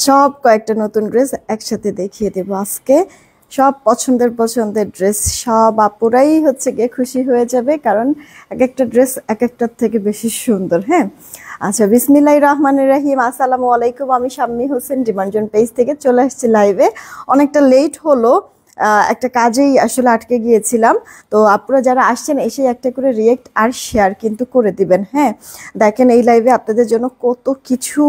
সব কয়েকটা নতুন ড্রেস একসাথে দেখিয়ে দেব আজকে। সব পছন্দের ড্রেস, সব আপুরাই হচ্ছে গিয়ে খুশি হয়ে যাবে, কারণ এক একটা ড্রেস এক একটার থেকে বেশি সুন্দর। হ্যাঁ, আচ্ছা, বিসমিল্লাহির রহমানির রহিম। আসসালামু আলাইকুম। আমি শাম্মী হোসেন ডিমান্ডজন পেজ থেকে চলে আসছি লাইভে। অনেকটা লেট হলো, একটা কাজেই আসলে আটকে গিয়েছিলাম। তো আপনারা যারা আসছেন এসে একটা করে রিয়েক্ট আর শেয়ার কিন্তু করে দিবেন। হ্যাঁ, দেখেন এই লাইভে আপনাদের জন্য কত কিছু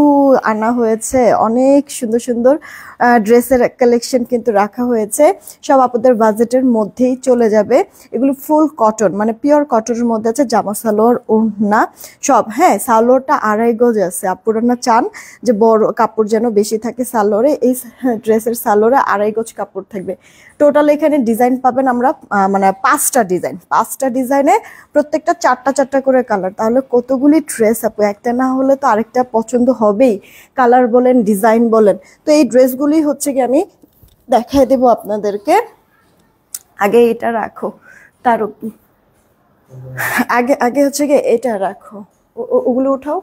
আনা হয়েছে, অনেক সুন্দর সুন্দর ড্রেসের কালেকশন কিন্তু রাখা হয়েছে। সব আপনাদের বাজেটের মধ্যেই চলে যাবে। এগুলো ফুল কটন, মানে পিওর কটনের মধ্যে আছে, জামা সালোয়ার ওড়না সব। হ্যাঁ, সালোয়ারটা 2.5 গজ আছে। আপনারা না চান যে বড় কাপড় যেন বেশি থাকে সালোয়ারে, এই ড্রেসের সালোয়ারে 2.5 গজ কাপড় থাকবে। টোটাল এখানে ডিজাইন পাবেন আমরা মানে 5টা ডিজাইনে প্রত্যেকটা 4টা করে কালার। তাহলে কতগুলি ড্রেস আপু, একটা না হলে তো আরেকটা পছন্দ হবেই, কালার বলেন ডিজাইন বলেন। তো এই ড্রেসগুলি হচ্ছে কি আমি দেখাই দেব আপনাদেরকে। আগে এটা রাখো, তার আগে আগে হচ্ছে কি এটা রাখো, ওগুলো উঠাও।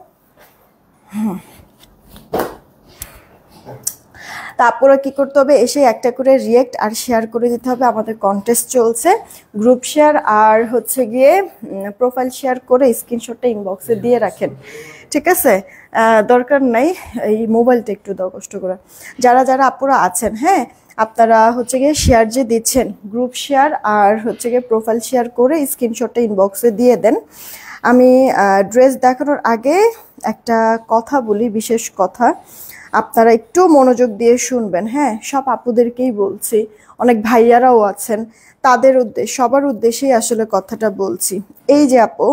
তারপরে কি করতে হবে, এসে একটা করে রিয়েক্ট আর শেয়ার করে দিতে হবে। আমাদের কন্টেস্ট চলছে, গ্রুপ শেয়ার আর হচ্ছে গিয়ে প্রোফাইল শেয়ার করে স্ক্রিনশটটা ইনবক্সে দিয়ে রাখেন, ঠিক আছে? দরকার নাই, এই মোবাইলটা একটু দাও কষ্ট করে। যারা যারা আপুরা আছেন, হ্যাঁ, আপনারা হচ্ছে গিয়ে শেয়ার যে দিচ্ছেন, গ্রুপ শেয়ার আর হচ্ছে গিয়ে প্রোফাইল শেয়ার করে স্ক্রিনশটটা ইনবক্সে দিয়ে দেন। আমি ড্রেস দেখানোর আগে একটা কথা বলি, বিশেষ কথা, আপনারা একটু মনোযোগ দিয়ে শুনবেন। হ্যাঁ, সব আপুদেরকেই বলছি, অনেক ভাইয়ারাও আছেন, তাদের সবার উদ্দেশ্যেই আসলে কথাটা বলছি। এই যে আপু,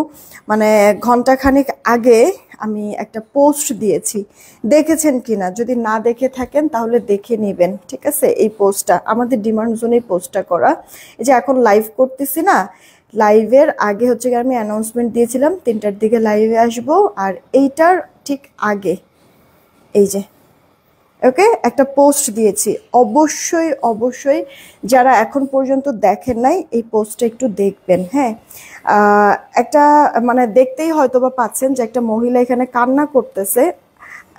মানে ঘন্টাখানেক আগে আমি একটা পোস্ট দিয়েছি, দেখেছেন কিনা? যদি না দেখে থাকেন তাহলে দেখে নেবেন, ঠিক আছে? এই পোস্টটা আমাদের ডিমান্ড জোনেই পোস্টটা করা। এই যে এখন লাইভ করতেছি না, লাইভের আগে হচ্ছে আমি অ্যানাউন্সমেন্ট দিয়েছিলাম 3টার দিকে লাইভে আসবো, আর এইটার ঠিক আগে এই যে ওকে একটা পোস্ট দিয়েছি। অবশ্যই অবশ্যই যারা এখন পর্যন্ত দেখেন নাই এই পোস্টটা একটু দেখবেন। হ্যাঁ, একটা মানে দেখতেই হয়তো বা পাচ্ছেন যে একটা মহিলা এখানে কান্না করতেছে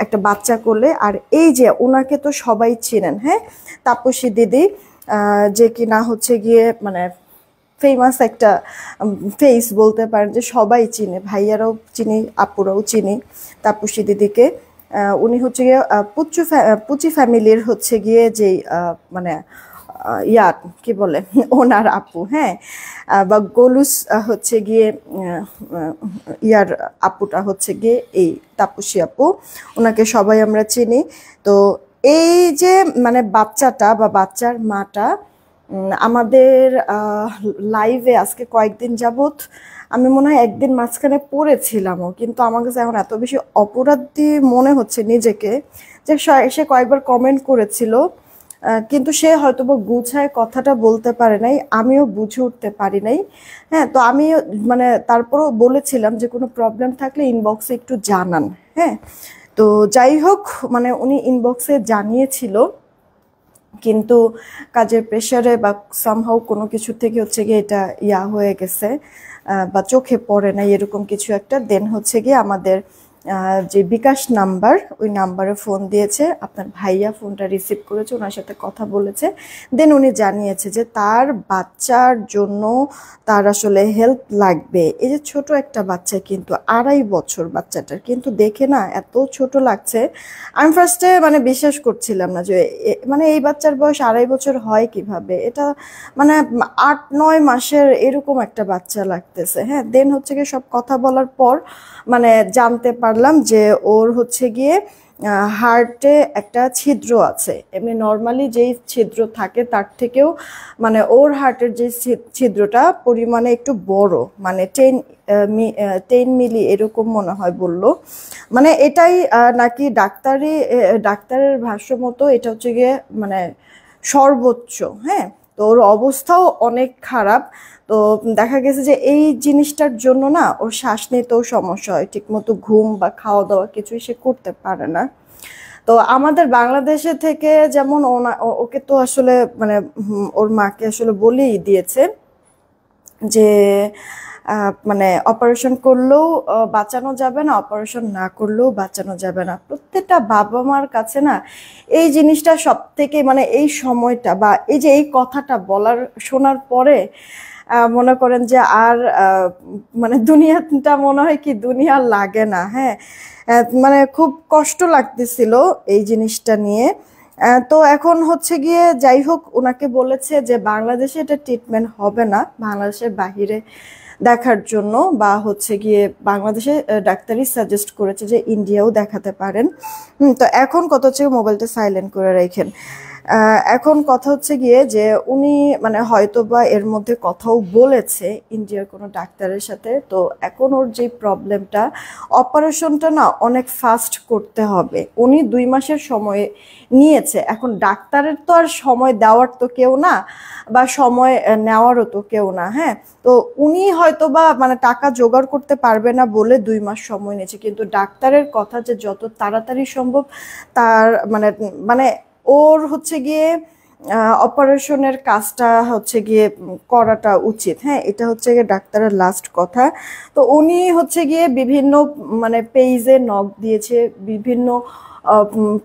একটা বাচ্চা কোলে। আর এই যে ওনাকে তো সবাই চিনেন, হ্যাঁ, তাপসী দিদি, যে কিনা হচ্ছে গিয়ে মানে ফেমাস একটা ফেস বলতে পারেন, যে সবাই চিনে, ভাইয়ারাও চিনি, আপুরাও চিনি তাপসী দিদিকে। উনি হচ্ছে গিয়ে পুচি ফ্যামিলির হচ্ছে গিয়ে যেই মানে ইয়া কি বলে ওনার আপু। হ্যাঁ, বা গোলুস হচ্ছে গিয়ে ইয়ার আপুটা হচ্ছে গিয়ে এই তাপসী আপু, ওনাকে সবাই আমরা চিনি। তো এই যে মানে বাচ্চাটা বা বাচ্চার মাটা আমাদের লাইভে আজকে কয়েকদিন যাবত, আমি মনে হয় একদিন মাঝখানে পড়েছিলামও, কিন্তু আমার কাছে এখন এত বেশি অপরাধী মনে হচ্ছে নিজেকে, যে সে কয়েকবার কমেন্ট করেছিল, কিন্তু সে হয়তো বা গুছায় কথাটা বলতে পারে নাই, আমিও বুঝে উঠতে পারি নাই। হ্যাঁ, তো আমি মানে তারপরও বলেছিলাম যে কোনো প্রবলেম থাকলে ইনবক্সে একটু জানান। হ্যাঁ, তো যাই হোক, মানে উনি ইনবক্সে জানিয়েছিল, কিন্তু কাজের প্রেশারে বা সামহাউ কোনো কিছু থেকে হচ্ছে গিয়ে এটা হয়ে গেছে, বা চোখে পড়ে না এরকম কিছু একটা। দেন হচ্ছে গিয়ে আমাদের যে বিকাশ নাম্বার, ওই নাম্বারে ফোন দিয়েছে, আপনার ভাইয়া ফোনটা রিসিভ করেছে, ওনার সাথে কথা বলেছে। দেন উনি জানিয়েছে যে তার বাচ্চার জন্য তার আসলে হেল্প লাগবে। এই যে ছোট একটা বাচ্চা, কিন্তু 2.5 বছর বাচ্চাটার, কিন্তু দেখে না এত ছোট লাগছে। আমি ফার্স্টে মানে বিশ্বাস করছিলাম না যে মানে এই বাচ্চার বয়স 2.5 বছর হয় কিভাবে, এটা মানে 8-9 মাসের এরকম একটা বাচ্চা লাগতেছে। হ্যাঁ, দেন হচ্ছে গিয়ে সব কথা বলার পর মানে জানতে পারলাম যে ওর হচ্ছে গিয়ে হার্টে একটা ছিদ্র আছে। এমনি নর্মালি যেই ছিদ্র থাকে তার থেকেও মানে ওর হার্টের যে ছিদ্রটা পরিমাণে একটু বড়, মানে 10 মিলি এরকম মনে হয় বললো। মানে এটাই নাকি ডাক্তারের ভাষ্য মতো এটা হচ্ছে গিয়ে মানে সর্বোচ্চ। হ্যাঁ, তো ওর অবস্থাও অনেক খারাপ। তো দেখা গেছে যে এই জিনিসটার জন্য না ওর শ্বাস নিতেও সমস্যা হয়, ঠিকমতো ঘুম বা খাওয়া দাওয়া কিছুই সে করতে পারে না। তো আমাদের বাংলাদেশে থেকে যেমন ওকে তো আসলে মানে ওর মাকে আসলে বলেই দিয়েছে যে মানে অপারেশন করলেও বাঁচানো যাবে না, অপারেশন না করলেও বাঁচানো যাবে না। প্রত্যেকটা বাবা মার কাছে না এই জিনিসটা সব থেকে মানে এই সময়টা বা এই যে এই কথাটা বলার শোনার পরে মনে করেন যে আর মানে দুনিয়াটা মনে হয় কি দুনিয়া লাগে না। হ্যাঁ, মানে খুব কষ্ট লাগতেছিল এই জিনিসটা নিয়ে। তো এখন হচ্ছে গিয়ে যাই হোক, ওনাকে বলেছে যে বাংলাদেশে এটা ট্রিটমেন্ট হবে না, বাংলাদেশের বাহিরে দেখার জন্য, বা হচ্ছে গিয়ে বাংলাদেশে ডাক্তারই সাজেস্ট করেছে যে ইন্ডিয়াও দেখাতে পারেন। তো এখন কথা হচ্ছে মোবাইলটা সাইলেন্ট করে রাখেন। এখন কথা হচ্ছে গিয়ে যে উনি মানে হয়তোবা এর মধ্যে কথাও বলেছে ইন্ডিয়ার কোনো ডাক্তারের সাথে। তো এখন ওর যে প্রবলেমটা, অপারেশনটা না অনেক ফাস্ট করতে হবে। উনি 2 মাসের সময় নিয়েছে, এখন ডাক্তারের তো আর সময় দেওয়ার তো কেউ না, বা সময় নেওয়ারও তো কেউ না। হ্যাঁ, তো উনি হয়তোবা মানে টাকা জোগাড় করতে পারবে না বলে 2 মাস সময় নিয়েছে, কিন্তু ডাক্তারের কথা যে যত তাড়াতাড়ি সম্ভব তার মানে মানে ওর হচ্ছে গিয়ে অপারেশনের কাজটা হচ্ছে গিয়ে করাটা উচিত। হ্যাঁ, এটা হচ্ছে গিয়ে ডাক্তারের লাস্ট কথা। তো উনি হচ্ছে গিয়ে বিভিন্ন মানে পেজে নক দিয়েছে, বিভিন্ন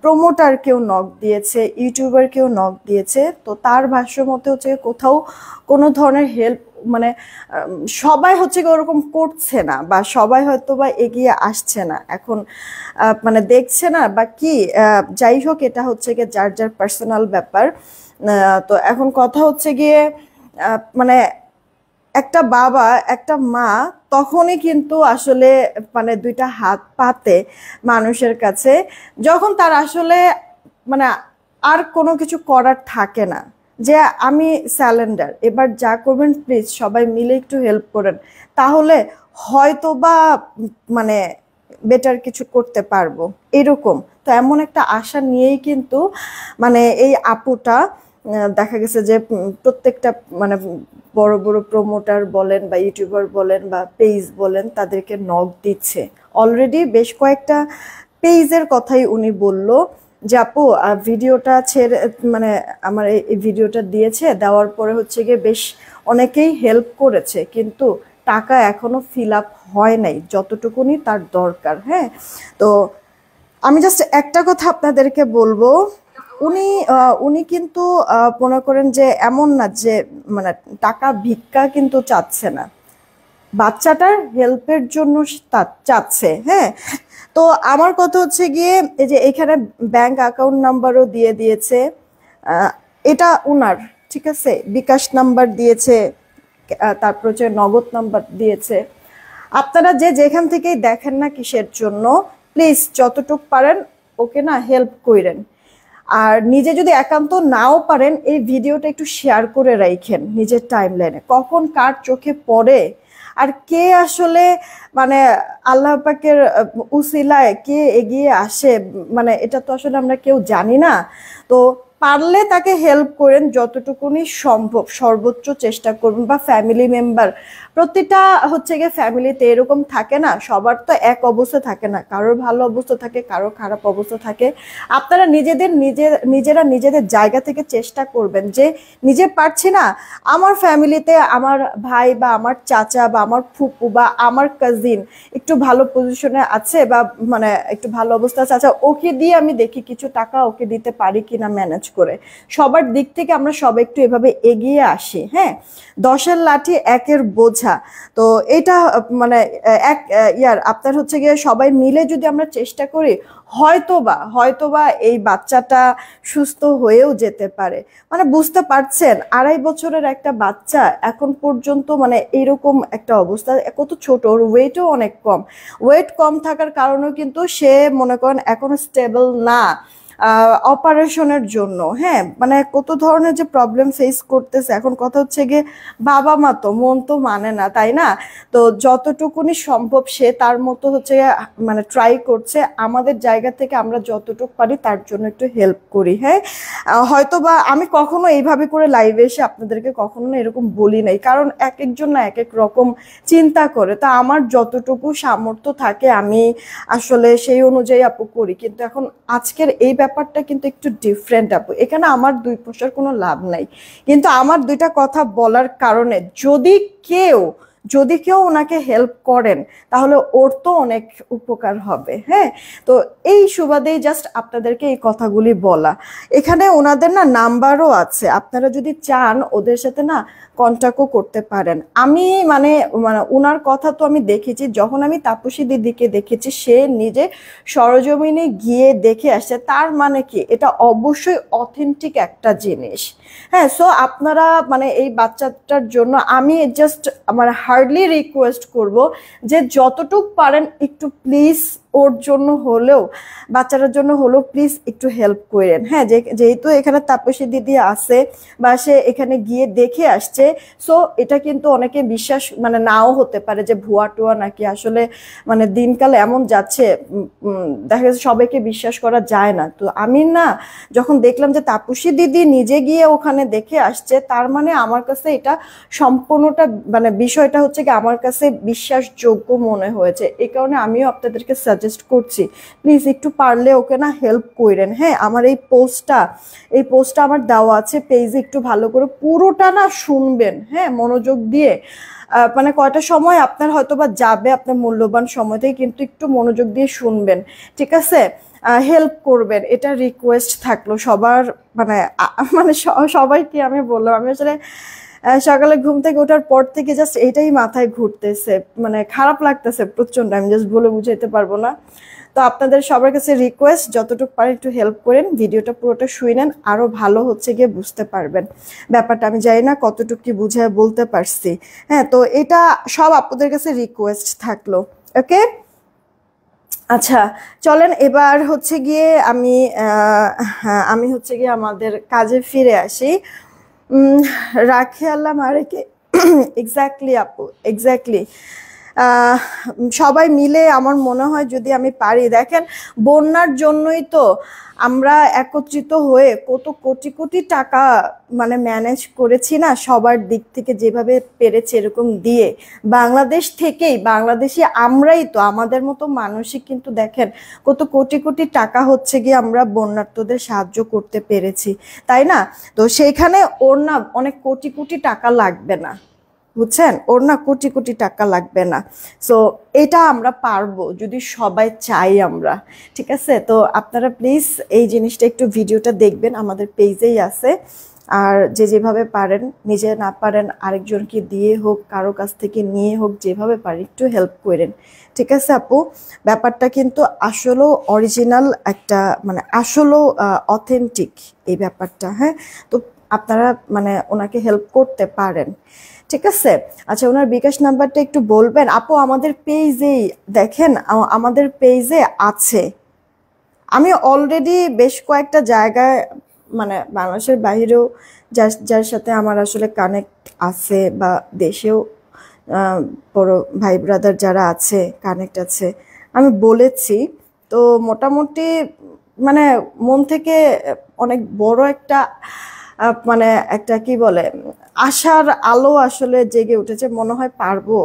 প্রমোটারকেও নক দিয়েছে, ইউটিউবারকেও নক দিয়েছে। তো তার ভাষ্য মতে হচ্ছে কোথাও কোনো ধরনের হেল্প মানে সবাই হচ্ছে কি ওরকম করছে না, বা সবাই হয়তো বা এগিয়ে আসছে না এখন, মানে দেখছে না বা কি, যাই হোক এটা হচ্ছে গিয়ে যার যার পার্সোনাল ব্যাপার। তো এখন কথা হচ্ছে গিয়ে মানে একটা বাবা একটা মা তখনই কিন্তু আসলে মানে দুইটা হাত পাতে মানুষের কাছে, যখন তার আসলে মানে আর কোনো কিছু করার থাকে না, যে আমি স্যালেন্ডার, এবার যা করবেন প্লিজ সবাই মিলে একটু হেল্প করেন, তাহলে হয়তো বা মানে বেটার কিছু করতে পারবো এরকম। তো এমন একটা আশা নিয়েই কিন্তু মানে এই আপুটা দেখা গেছে যে প্রত্যেকটা মানে বড় বড় প্রমোটার বলেন বা ইউটিউবার বলেন বা পেজ বলেন তাদেরকে নক দিচ্ছে। অলরেডি বেশ কয়েকটা পেজের কথাই উনি বলল যে আপু ভিডিওটা ছেড়ে মানে আমার এই ভিডিওটা দিয়েছে, দেওয়ার পরে হচ্ছে গিয়ে বেশ অনেকেই হেল্প করেছে, কিন্তু টাকা এখনো ফিল আপ হয় নাই যতটুকুনি তার দরকার। হ্যাঁ, তো আমি জাস্ট একটা কথা আপনাদেরকে বলবো, উনি উনি কিন্তু মনে করেন যে এমন না যে মানে টাকা ভিক্ষা কিন্তু চাচ্ছে না, বাচ্চাটার হেল্পের জন্য চাচ্ছে। হ্যাঁ, তো আমার কথা হচ্ছে গিয়ে এই যে এখানে ব্যাংক অ্যাকাউন্ট নাম্বারও দিয়ে দিয়েছে, এটা উনার, ঠিক আছে, বিকাশ নাম্বার দিয়েছে, তারপর হচ্ছে নগদ নাম্বার দিয়েছে। আপনারা যে যেখান থেকেই দেখেন না কিসের জন্য, প্লিজ যতটুক পারেন ওকে না হেল্প করেন। আর নিজে যদি একান্ত নাও পারেন এই ভিডিওটা একটু শেয়ার করে রাখেন নিজের টাইমলাইনে, কখন কার চোখে পড়ে আর কে আসলে মানে আল্লাহ পাকের উসিলায় কে এগিয়ে আসে, মানে এটা তো আসলে আমরা কেউ জানি না। তো পারলে তাকে হেল্প করেন যতটুকুনি সম্ভব, সর্বোচ্চ চেষ্টা করবেন। বা ফ্যামিলি মেম্বার, প্রতিটা হচ্ছে গিয়ে ফ্যামিলিতে এরকম থাকে না, সবার তো এক অবস্থা থাকে না, কারোর ভালো অবস্থা থাকে, কারোর খারাপ অবস্থা থাকে। আপনারা নিজেরা নিজেদের জায়গা থেকে চেষ্টা করবেন যে নিজে পারছি না, আমার ফ্যামিলিতে আমার ভাই বা আমার চাচা বা আমার ফুপু বা আমার কাজিন একটু ভালো পজিশনে আছে বা মানে একটু ভালো অবস্থা আছে, আচ্ছা ওকে দিয়ে আমি দেখি কিছু টাকা ওকে দিতে পারি কিনা ম্যানেজ করে। সবার দিক থেকে আমরা সবাই একটু এভাবে এগিয়ে আসি। হ্যাঁ, 10-এর লাঠি 1-এর বোঝা। তো এটা মানে এক ইয়ার আপনার হচ্ছে গিয়ে সবাই মিলে যদি আমরা চেষ্টা করি, হয়তোবা এই বাচ্চাটা সুস্থ হয়েও যেতে পারে। মানে বুঝতে পারছেন 2.5 বছরের একটা বাচ্চা এখন পর্যন্ত মানে এরকম একটা অবস্থা, কত ছোট, ওর ওয়েটও অনেক কম। ওয়েট কম থাকার কারণেও কিন্তু সে মনে করেন এখনো স্টেবল না অপারেশনের জন্য। হ্যাঁ, মানে কত ধরনের যে প্রবলেম ফেস করতেছে। এখন কথা হচ্ছে গিয়ে বাবা মা তো মন তো মানে না, তাই না? তো যতটুকুনি সম্ভব সে তার মতো হচ্ছে মানে ট্রাই করছে, আমাদের জায়গা থেকে আমরা যতটুকু পারি তার জন্য একটু হেল্প করি। হ্যাঁ, হয়তো বা আমি কখনো এইভাবে করে লাইভে এসে আপনাদেরকে কখনো না এরকম বলি নাই, কারণ এক একজন না এক এক রকম চিন্তা করে। তা আমার যতটুকু সামর্থ্য থাকে আমি আসলে সেই অনুযায়ী আপু করি। কিন্তু এখন আজকের এই ব্যাপারটা কিন্তু একটু ডিফারেন্ট আপু। এখানে আমার দুই পয়সার কোনো লাভ নাই, কিন্তু আমার দুইটা কথা বলার কারণে যদি কেউ ওনাকে হেল্প করেন তাহলে ওর তো অনেক উপকার হবে। হ্যাঁ, তো এই সুবাদেই জাস্ট আপনাদেরকে এই কথাগুলি বলা। এখানে ওনাদের না নাম্বারও আছে, আপনারা যদি চান ওদের সাথে না কন্ট্যাক্টও করতে পারেন। আমি মানে ওনার কথা তো আমি দেখেছি, যখন আমি তাপসী দিদিকে দেখেছি সে নিজে সরজমিনে গিয়ে দেখে আসছে, তার মানে কি এটা অবশ্যই অথেন্টিক একটা জিনিস। হ্যাঁ, সো আপনারা মানে এই বাচ্চাটার জন্য আমি জাস্ট আমার হার্ডলি রিকোয়েস্ট করব যে যতটুকু পারেন একটু প্লিজ ওর জন্য হলেও, বাচ্চাটার জন্য হলেও প্লিজ একটু হেল্প করেন। হ্যাঁ, যেহেতু এখানে তাপসী দিদি আছে বা সে এখানে গিয়ে দেখে আসছে, সো এটা কিন্তু অনেকে বিশ্বাস মানে নাও হতে পারে যে ভুয়া টুয়া নাকি, আসলে মানে দিনকাল এমন যাচ্ছে দেখা যাচ্ছে সবাইকে বিশ্বাস করা যায় না। তো আমি না যখন দেখলাম যে তাপসী দিদি নিজে গিয়ে ওখানে দেখে আসছে, তার মানে আমার কাছে এটা সম্পূর্ণটা মানে বিষয়টা হচ্ছে কি আমার কাছে বিশ্বাসযোগ্য মনে হয়েছে। এই কারণে আমিও আপনাদেরকে সাজেস্ট করছি প্লিজ একটু পারলে ওকে না হেল্প করেন। হ্যাঁ, আমার এই পোস্টটা আমার দেওয়া আছে পেজে, একটু ভালো করে পুরোটা না শুনবেন। হ্যাঁ, মনোযোগ দিয়ে মানে কয়টা সময় আপনার হয়তো বা যাবে আপনার মূল্যবান সময়তেই, কিন্তু একটু মনোযোগ দিয়ে শুনবেন, ঠিক আছে? হেল্প করবেন, এটা রিকোয়েস্ট থাকলো সবার। মানে মানে সবাইকে আমি বললাম, আমি আসলে সকালে ঘুম থেকে ওঠার পর থেকে জাস্ট এটাই মাথায় ঘুরতেছে, মানে খারাপ লাগতেছে প্রচন্ড, আমি জাস্ট বলে বুঝাইতে পারবো না। তো আপনাদের সবার কাছে রিকোয়েস্ট যতটুকু পারেন একটু হেল্প করেন, ভিডিওটা পুরোটা শুনে নেন, আরো ভালো হচ্ছে গিয়ে বুঝতে পারবেন ব্যাপারটা। আমি জানি না কতটুকু কি বুঝায় বলতে পারছি। হ্যাঁ, তো এটা সব আপনাদের কাছে রিকোয়েস্ট থাকলো। ওকে, আচ্ছা চলেন এবার হচ্ছে গিয়ে আমি হচ্ছে গিয়ে আমাদের কাজে ফিরে আসি। রাখে আল্লাহ মারেকে এক্স্যাক্টলি আপু, এক্স্যাক্টলি। সবাই মিলে আমার মনে হয় যদি আমি পারি, দেখেন বন্যার জন্যই তো আমরা একত্রিত হয়ে কত কোটি কোটি টাকা মানে ম্যানেজ করেছি না, সবার দিক থেকে যেভাবে পেরেছি এরকম দিয়ে, বাংলাদেশ থেকেই, বাংলাদেশি আমরাই তো, আমাদের মতো মানুষই কিন্তু দেখেন কত কোটি কোটি টাকা হচ্ছে গিয়ে আমরা বন্যার্তদের সাহায্য করতে পেরেছি, তাই না? তো সেইখানে ওর না অনেক কোটি কোটি টাকা লাগবে না, বুঝছেন? ওর না কোটি কোটি টাকা লাগবে না। সো এটা আমরা পারবো যদি সবাই চাই আমরা, ঠিক আছে? তো আপনারা প্লিজ এই জিনিসটা একটু ভিডিওটা দেখবেন, আমাদের পেজেই আছে। আর যেভাবে পারেন, নিজে না পারেন আরেকজনকে দিয়ে হোক, কারো কাছ থেকে নিয়ে হোক, যেভাবে পারেন একটু হেল্প করেন, ঠিক আছে আপু? ব্যাপারটা কিন্তু আসলেও অরিজিনাল একটা মানে আসলেও অথেন্টিক এই ব্যাপারটা। হ্যাঁ, তো আপনারা মানে ওনাকে হেল্প করতে পারেন, ঠিক আছে? আচ্ছা, ওনার বিকাশ নাম্বারটা একটু বলবেন আপু? আমাদের পেজেই দেখেন, আমাদের পেজে আছে। আমি অলরেডি বেশ কয়েকটা জায়গায় মানে বাংলাদেশের বাইরেও যার সাথে আমার আসলে কানেক্ট আছে, বা দেশেও বড় ভাই ব্রাদার যারা আছে কানেক্ট আছে, আমি বলেছি। তো মোটামুটি মানে মন থেকে অনেক বড় একটা মানে একটা কি বলে আশার আলো আসলে জেগে উঠেছে, মনে হয় পারবো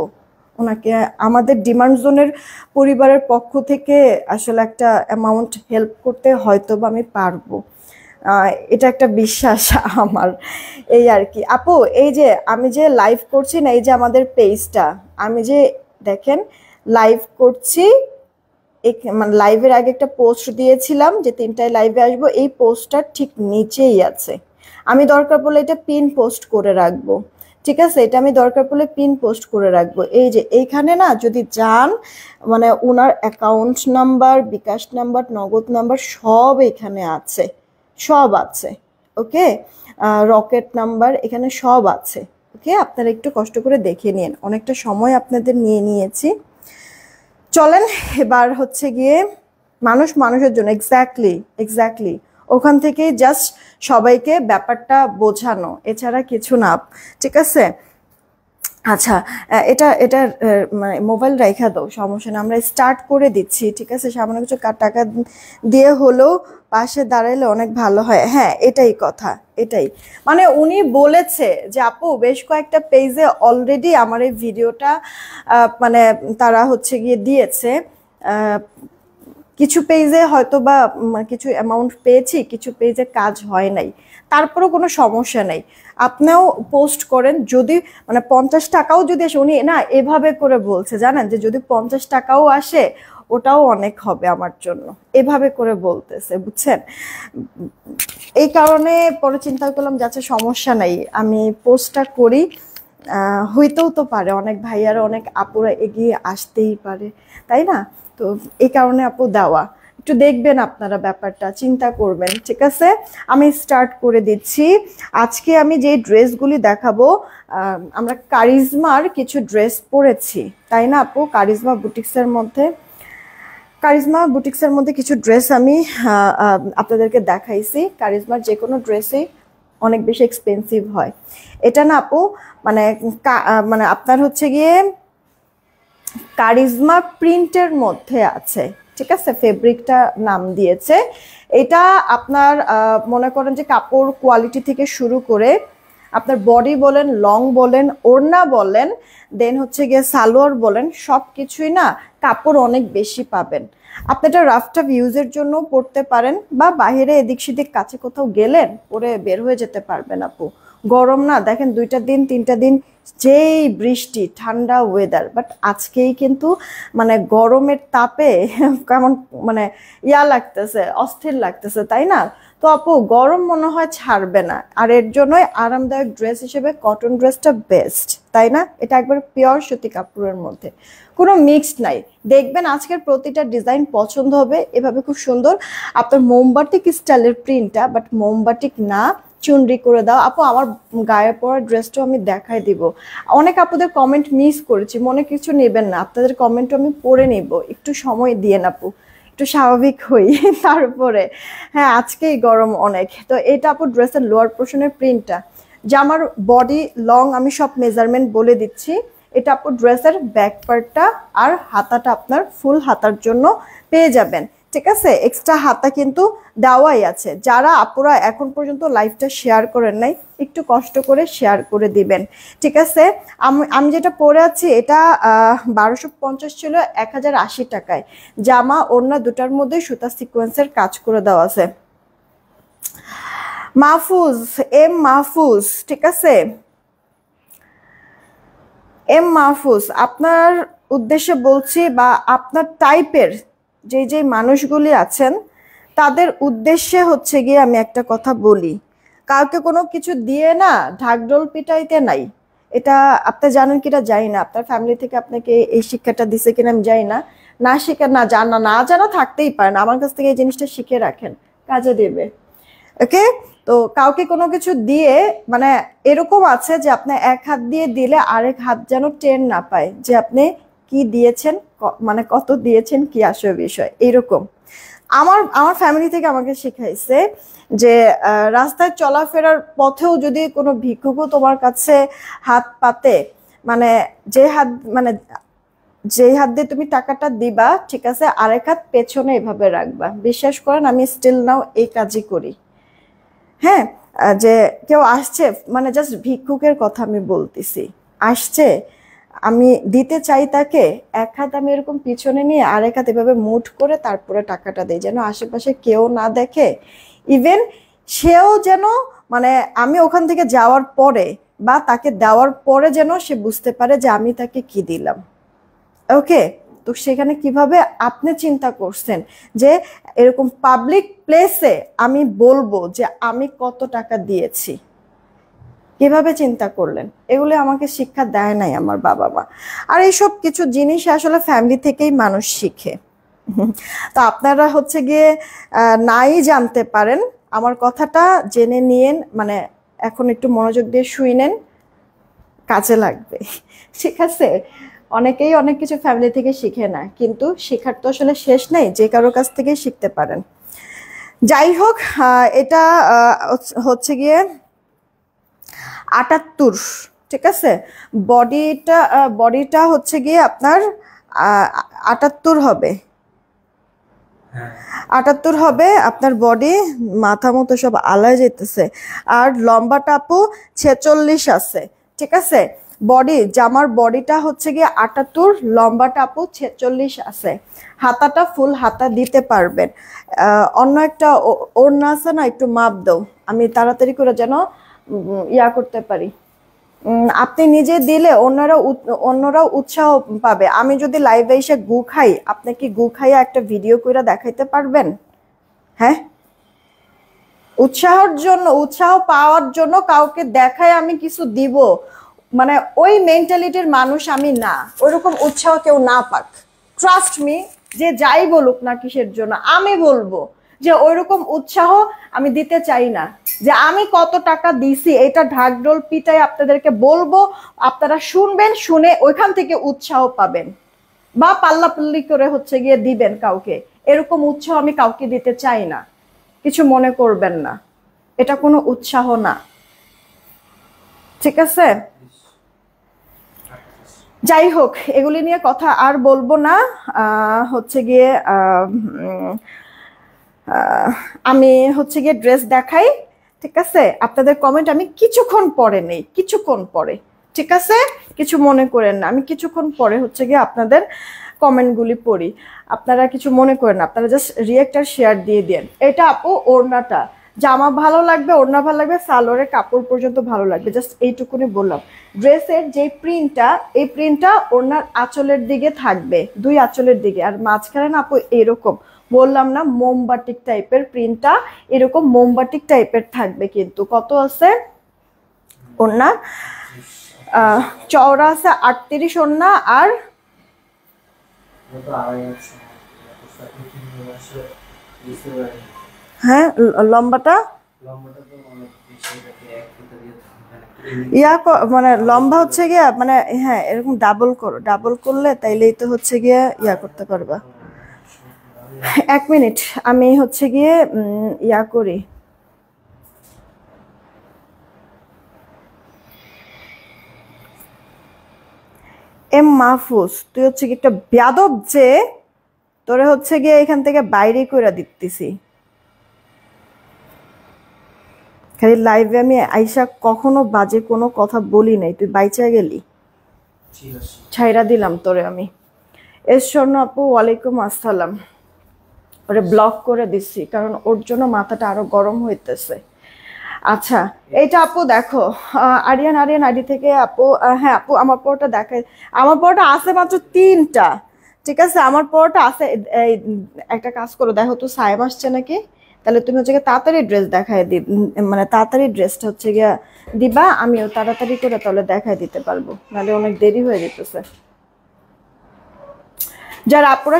ওনাকে আমাদের ডিমান্ড জোনের পরিবারের পক্ষ থেকে আসলে একটা অ্যামাউন্ট হেল্প করতে হয়তো বা আমি পারবো। এটা একটা বিশ্বাস আমার, এই আর কি আপু। এই যে আমি যে লাইভ করছি না, এই যে আমাদের পেজটা, আমি যে দেখেন লাইভ করছি, মানে লাইভের আগে একটা পোস্ট দিয়েছিলাম যে 3টায় লাইভে আসবো, এই পোস্টটার ঠিক নিচেই আছে। আমি দরকার পড়লে এটা পিন পোস্ট করে রাখবো, ঠিক আছে? এটা আমি দরকার পড়লে পিন পোস্ট করে রাখবো। এই যে এইখানে না যদি যান, মানে ওনার অ্যাকাউন্ট নাম্বার, বিকাশ নাম্বার, নগদ নাম্বার সব এখানে আছে, সব আছে। ওকে, রকেট নাম্বার এখানে সব আছে। ওকে, আপনারা একটু কষ্ট করে দেখে নিন, অনেকটা সময় আপনাদের নিয়েছি। চলেন এবার হচ্ছে গিয়ে মানুষের জন্য, এক্স্যাক্টলি ওখান থেকে জাস্ট সবাইকে ব্যাপারটা বোঝানো, এছাড়া কিছু না, ঠিক আছে? আচ্ছা, এটা মানে মোবাইল রাইখা দাও, সমস্যা না, আমরা স্টার্ট করে দিচ্ছি, ঠিক আছে? সামান্য কিছু টাকা দিয়ে হলেও পাশে দাঁড়াইলে অনেক ভালো হয়। হ্যাঁ, এটাই কথা, এটাই মানে উনি বলেছে যে আপু বেশ কয়েকটা পেজে অলরেডি আমার এই ভিডিওটা মানে তারা হচ্ছে গিয়ে দিয়েছে, কিছু পেজে হয়তো বা কিছু অ্যামাউন্ট পেয়েছি, কিছু পেজে কাজ হয় নাই, তারপরেও কোনো সমস্যা নেই, আপনিও পোস্ট করেন। যদি মানে 50 টাকাও যদি আসে, উনি না এভাবে করে বলছে জানেন যে যদি 50 টাকাও আসে ওটাও অনেক হবে আমার জন্য, এভাবে করে বলতেছে, বুঝছেন? এই কারণে পরে চিন্তা করলাম যাচ্ছে সমস্যা নাই, আমি পোস্টটা করি, হইতেও তো পারে, অনেক ভাইয়ারা অনেক আপুরা এগিয়ে আসতেই পারে, তাই না? তো এই কারণে আপু দেওয়া, একটু দেখবেন আপনারা ব্যাপারটা, চিন্তা করবেন, ঠিক আছে? আমি স্টার্ট করে দিচ্ছি। আজকে আমি যে ড্রেসগুলি দেখাবো, আমরা কারিজমার কিছু ড্রেস পরেছি, তাই না আপু? কারিজমা বুটিক্সের মধ্যে কিছু ড্রেস আমি আপনাদেরকে দেখাইছি। কারিজমার যে কোনো ড্রেসই অনেক বেশি এক্সপেন্সিভ হয়। এটা না আপু মানে মানে আপনার হচ্ছে গিয়ে কারিজমা প্রিন্টের মধ্যে আছে, ঠিক আছে? ফেব্রিকটা নাম দিয়েছে এটা। আপনার মনে করেন যে কাপড় কোয়ালিটি থেকে শুরু করে আপনার বডি বলেন, লং বলেন, ওড়না বলেন, দেন হচ্ছে গিয়ে সালোয়ার বলেন, সব কিছুই না কাপড় অনেক বেশি পাবেন। আপনি এটা রাফ টাফ ইউজের জন্য পরতে পারেন, বা বাইরে এদিক সেদিক কাছে কোথাও গেলেন পরে বের হয়ে যেতে পারবেন আপু। গরম না, দেখেন 2টা দিন 3টা দিন যেই বৃষ্টি, ঠান্ডা ওয়েদার, বাট আজকেই কিন্তু মানে গরমের তাপে কেমন মানে লাগতেছে, অস্থির লাগতেছে, তাই না? তো আপু গরম মনে হয় ছাড়বে না, আর এর জন্যই আরামদায়ক ড্রেস হিসেবে কটন ড্রেসটা বেস্ট, তাই না? এটা একবার পিওর সুতি কাপড়ের মধ্যে, কোনো মিক্সড নাই। দেখবেন আজকের প্রতিটা ডিজাইন পছন্দ হবে, এভাবে খুব সুন্দর আপনার মোমবাটিক স্টাইলের প্রিন্টটা, বাট মোমবাটিক না, চুনরি করে দাও আপু। আমার গায়ে পরা ড্রেসটাও আমি দেখাই দিব। অনেক আপুদের কমেন্ট মিস করেছি, মনে কিছু নেবেন না, আপনাদের কমেন্টও আমি পড়ে নিব, একটু সময় দিয়ে না আপু, একটু স্বাভাবিক হই তারপরে। হ্যাঁ, আজকেই গরম অনেক। তো এটা আপু ড্রেসের লোয়ার পোর্শনের প্রিন্টটা, জামার বডি লং আমি সব মেজারমেন্ট বলে দিচ্ছি। এটা আপু ড্রেসের ব্যাক পার্টটা, আর হাতাটা আপনার ফুল হাতার জন্য পেয়ে যাবেন, ঠিক আছে? এক্সট্রা হাতা কিন্তু দেওয়াই আছে। যারা আপুরা এখন পর্যন্ত লাইভটা শেয়ার করেন নাই, একটু কষ্ট করে শেয়ার করে দিবেন, ঠিক আছে? আমি যেটা পরে আছি এটা 1250 ছিল, 1080 টাকায়। জামা ওড়না দুটার মধ্যে সুতা সিকোয়েন্সের কাজ করে দেওয়া আছে। মাহফুজ, এম মাহফুজ, ঠিক আছে? এম মাহফুজ, আপনার উদ্দেশ্যে বলছি, বা আপনার টাইপের যে মানুষগুলি আছেন তাদের উদ্দেশ্যে হচ্ছে গিয়ে আমি একটা কথা বলি, কাউকে কোনো কিছু দিয়ে না ঢাকঢোল পিটাইতে নাই। এটা আপনি জানেন কিনা জানি না, আপনার ফ্যামিলি থেকে আপনাকে এই শিক্ষাটা দিছে কিনা আমি জানি না, না শিখে না জানা থাকতেই পারেন, আমার কাছ থেকে এই জিনিসটা শিখে রাখেন, কাজে দেবে, ওকে? তো কাউকে কোনো কিছু দিয়ে মানে এরকম আছে যে আপনি এক হাত দিয়ে দিলে আরেক হাত যেন টের না পায় যে আপনি কি দিয়েছেন, মানে কত দিয়েছেন, কি আসবে বিষয় এরকম। আমার ফ্যামিলি থেকে আমাকে শিখাইছে যে রাস্তায় চলাফেরার পথেও যদি কোনো ভিক্ষুকও তোমার কাছে হাত পাতে, মানে যে হাত দিয়ে তুমি টাকাটা দিবা, ঠিক আছে, আরেক হাত পেছনে এভাবে রাখবা। বিশ্বাস করেন আমি স্টিল নাও এই কাজই করি। হ্যাঁ, যে কেউ আসছে, মানে জাস্ট ভিক্ষুকের কথা আমি বলতেছি, আসছে, আমি দিতে চাই তাকে, এক হাত আমি এরকম পিছনে নিয়ে আরেক হাত এভাবে মুঠ করে তারপরে টাকাটা দেই, যেন আশেপাশে কেউ না দেখে, ইভেন সেও যেন মানে আমি ওখান থেকে যাওয়ার পরে বা তাকে দেওয়ার পরে যেন সে বুঝতে পারে যে আমি তাকে কি দিলাম, ওকে? তো সেখানে কিভাবে আপনি চিন্তা করছেন যে এরকম পাবলিক প্লেসে আমি বলবো যে আমি কত টাকা দিয়েছি, কিভাবে চিন্তা করলেন? এগুলো আমাকে শিক্ষা দেয় নাই আমার বাবা মা। আর এইসব কিছু জিনিস আসলে ফ্যামিলি থেকেই মানুষ শিখে। তো আপনারা হচ্ছে গিয়ে নাই জানতে পারেন, আমার কথাটা জেনে নিয়েন, মানে এখন একটু মনোযোগ দিয়ে শুনেন, কাজে লাগবে, ঠিক আছে? অনেকেই অনেক কিছু ফ্যামিলি থেকে শিখে না, কিন্তু শেখার তো আসলে শেষ নেই, যে কারো কাছ থেকে শিখতে পারেন। যাই হোক, এটা হচ্ছে গিয়ে 78, ঠিক আছে? বডিটা হচ্ছে গিয়ে আপনার 78 হবে, 78 হবে আপনার বডি, মাথা মতো সব আলায় যেতেছে। আর লম্বাটা আপু 46 আছে, ঠিক আছে? জামার বডিটা হচ্ছে গিয়ে 78, লম্বাটা আপু 46 আছে, হাতাটা ফুল হাতা দিতে পারবেন। অন্য একটা ওড়না আছে না, একটু মাপ দাও, আমি তাড়াতাড়ি করে যেন ইয়া করতে পারি। আপনি নিজে দিলে অন্যরাও উৎসাহ পাবে। আমি যদি লাইভে এসে গু খাই, আপনি কি গু খাইয়া একটা ভিডিও করে দেখাইতে পারবেন? হ্যাঁ, উৎসাহ পাওয়ার জন্য কাউকে দেখায় আমি কিছু দিব, মানে ওই মেন্টালিটির মানুষ আমি না। ওইরকম উৎসাহ কেউ না পাক, ট্রাস্ট মি। যে যাই বলুক না কিসের জন্য, আমি বলবো যে ওইরকম উৎসাহ আমি দিতে চাই না। যে আমি কত টাকা দিছি এটা ঢাকঢোল পিটাই আপনাদেরকে বলবো, আপনারা শুনবেন, শুনে ওইখান থেকে উৎসাহ পাবেন, বা পাল্লাপাল্লি করে হচ্ছে গিয়ে দিবেন কাউকে। এরকম উৎসাহ আমি কাউকে দিতে চাই না, কিছু মনে করবেন না, এটা কোনো উৎসাহ না, ঠিক আছে? যাই হোক, এগুলি নিয়ে কথা আর বলবো না। হচ্ছে গিয়ে আমি হচ্ছে গিয়ে ড্রেস দেখাই, ঠিক আছে? আপনাদের কমেন্ট আমি কিছুক্ষণ পরে নেই, কিছুক্ষণ পরে, ঠিক আছে? কিছু মনে করেন না, আমি কিছুক্ষণ পরে হচ্ছে গিয়ে আপনাদের কমেন্টগুলি পড়ি, আপনারা কিছু মনে করেন না, আপনারা জাস্ট রিয়েক্ট আর শেয়ার দিয়ে দেন। এটা আপু ওড়নাটা, জামা ভালো লাগবে, ওড়না ভালো লাগবে, সালোয়ারের কাপড় পর্যন্ত ভালো লাগবে, জাস্ট এইটুকুনি বললাম। ড্রেসের যে প্রিন্টটা, এই প্রিন্টটা ওড়নার আঁচলের দিকে থাকবে, 2 আঁচলের দিকে, আর মাঝখানে না আপু এরকম বললাম না মোমবাটিক টাইপের প্রিন্টটা, এরকম মোমবাটিক টাইপের থাকবে। কিন্তু কত আছে ওড়না? চওড়া আছে 38 ওড়না, আর হ্যাঁ লম্বাটা মানে লম্বা হচ্ছে গিয়া, মানে হ্যাঁ এরকম ডাবল করো, ডাবল করলে তাইলেই তো হচ্ছে গিয়া ইয়া করতে পারবা। 1 মিনিট, আমি হচ্ছে গিয়ে ইয়া করি। এম মাহফুজ, তুই হচ্ছে কি একটা বেয়াদব, যে তোরে হচ্ছে গিয়ে এখান থেকে বাইরে করে দিতেছি। খালি লাইভে আমি আইসা কখনো বাজে কোনো কথা বলি নাই, তুই বাইচা গেলি, ছাইরা দিলাম তোরে আমি। স্বর্ণ আপু ওয়ালাইকুম আসসালাম, ওরে ব্লক করে দিচ্ছি কারণ ওর জন্য মাথাটা আরো গরম হইতেছে। আচ্ছা, এইটা আপু দেখো, আরিয়ান আইডি থেকে আপু, হ্যাঁ আপু আমার পরটা দেখায়, আমার পরটা আছে মাত্র 3টা, ঠিক আছে? আমার পরটা আছে, একটা কাজ করো, দেখো তো সাইম আসছে নাকি, তাহলে তুমি হচ্ছে তাড়াতাড়ি ড্রেস দেখায় মানে তাড়াতাড়ি ড্রেসটা হচ্ছে গিয়া দিবা, আমিও তাড়াতাড়ি করে তাহলে দেখায় দিতে পারবো, নাহলে অনেক দেরি হয়ে যেতেছে। যারা আপুরা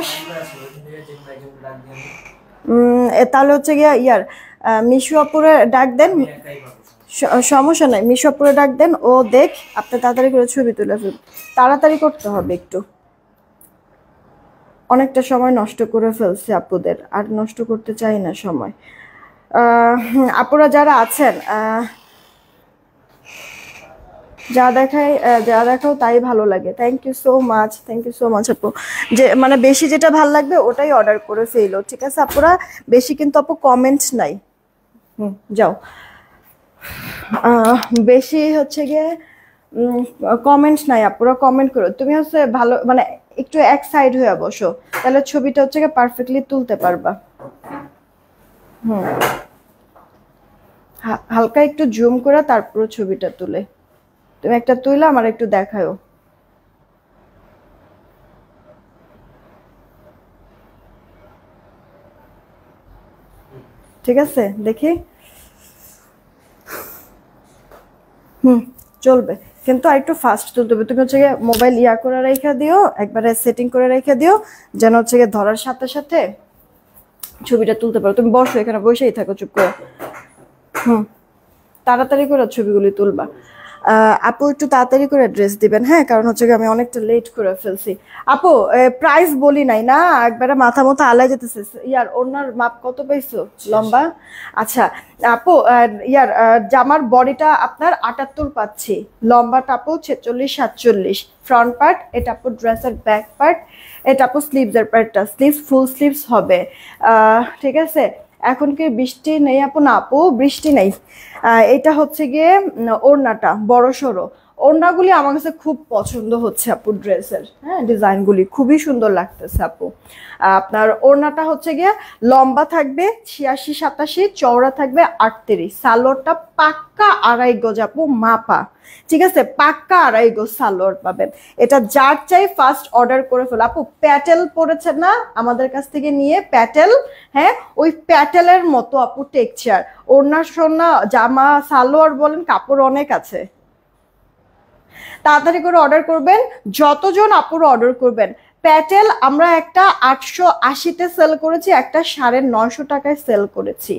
তাহলে হচ্ছে গিয়া মিশু আপুরে ডাক দেন, সমস্যা নাই, মিশু আপুরে ডাক দেন, ও দেখ আপনি তাড়াতাড়ি করে ছবি তুলে ফেলুন, তাড়াতাড়ি করতে হবে একটু, অনেকটা সময় নষ্ট করে ফেলছে আপুদের, আর নষ্ট করতে চাই না সময়। আপুরা যারা আছেন, যা দেখাও তাই ভালো লাগে, thank you so much, thank you so much আপু। যে মানে বেশি যেটা ভালো লাগবে ওটাই অর্ডার করে ফেলো, ঠিক আছে আপুরা? বেশি কিন্তু আপু কমেন্ট নাই, যাও, বেশি হচ্ছে গিয়ে কমেন্ট নাই আপুরা, কমেন্ট করো। তুমি হচ্ছে ভালো মানে একটু এক সাইড হয়ে বসো, তাহলে ছবিটা হচ্ছে গিয়ে পারফেক্টলি তুলতে পারবা। হালকা একটু জুম করে তারপর ছবিটা তুলে, তুমি একটা তুইলা আমার একটু দেখাও। ঠিক আছে, দেখি, চলবে, কিন্তু আরেকটু ফাস্ট তুলতে হবে। তুমি হচ্ছে গিয়ে মোবাইল করে রেখে দিও, একবারে সেটিং করে রেখে দিও, যেন হচ্ছে গিয়ে ধরার সাথে সাথে ছবিটা তুলতে পারো। তুমি বসো, এখানে বসেই থাকো চুপ করে, তাড়াতাড়ি করে ছবিগুলি তুলবা। আপু একটু তাড়াতাড়ি করে ড্রেস দিবেন, হ্যাঁ, কারণ হচ্ছে আমি অনেকটা লেট করে ফেলছি। আপু প্রাইস বলি নাই না, একবারে মাথা মতো আলাই যেতেছে। ওনার মাপ কত পাইছো লম্বা? আচ্ছা আপু, জামার বডিটা আপনার 78 পাচ্ছি, লম্বাটা আপু 46 47, ফ্রন্ট পার্ট এটা আপু ড্রেসের ব্যাক পার্ট, এটা আপু স্লিভসের পার্টটা, স্লিভস ফুল স্লিভস হবে, ঠিক আছে? এখন কি বৃষ্টি নেই আপু? না আপু বৃষ্টি নেই। এটা হচ্ছে গিয়ে ওড়নাটা বড় সড়ো, ওড়নাগুলি আমার কাছে খুব পছন্দ হচ্ছে আপু, ড্রেসের হ্যাঁ ডিজাইনগুলি খুবই সুন্দর লাগতেছে আপু। আপনার ওড়নাটা হচ্ছে গিয়ে লম্বা থাকবে 86-87, চওড়া থাকবে 38, সালোয়ারটা পাক্কা 2.5 গজ আপু মাপা, ঠিক আছে, পাক্কা 2.5 গজ সালোয়ার পাবেন। এটা যার চাই ফার্স্ট অর্ডার করে ফেলো আপু। প্যাটেল পড়েছে না আমাদের কাছ থেকে নিয়ে, প্যাটেল, হ্যাঁ ওই প্যাটেলের মতো আপু টেক্সচার, ওড়না সোনা জামা সালোয়ার বলেন কাপড় অনেক আছে। তাড়াতাড়ি করে অর্ডার করবেন, যতজন আপুর অর্ডার করবেন। প্যাটেল আমরা একটা 880-তে সেল করেছি, একটা 950 টাকায় সেল করেছি।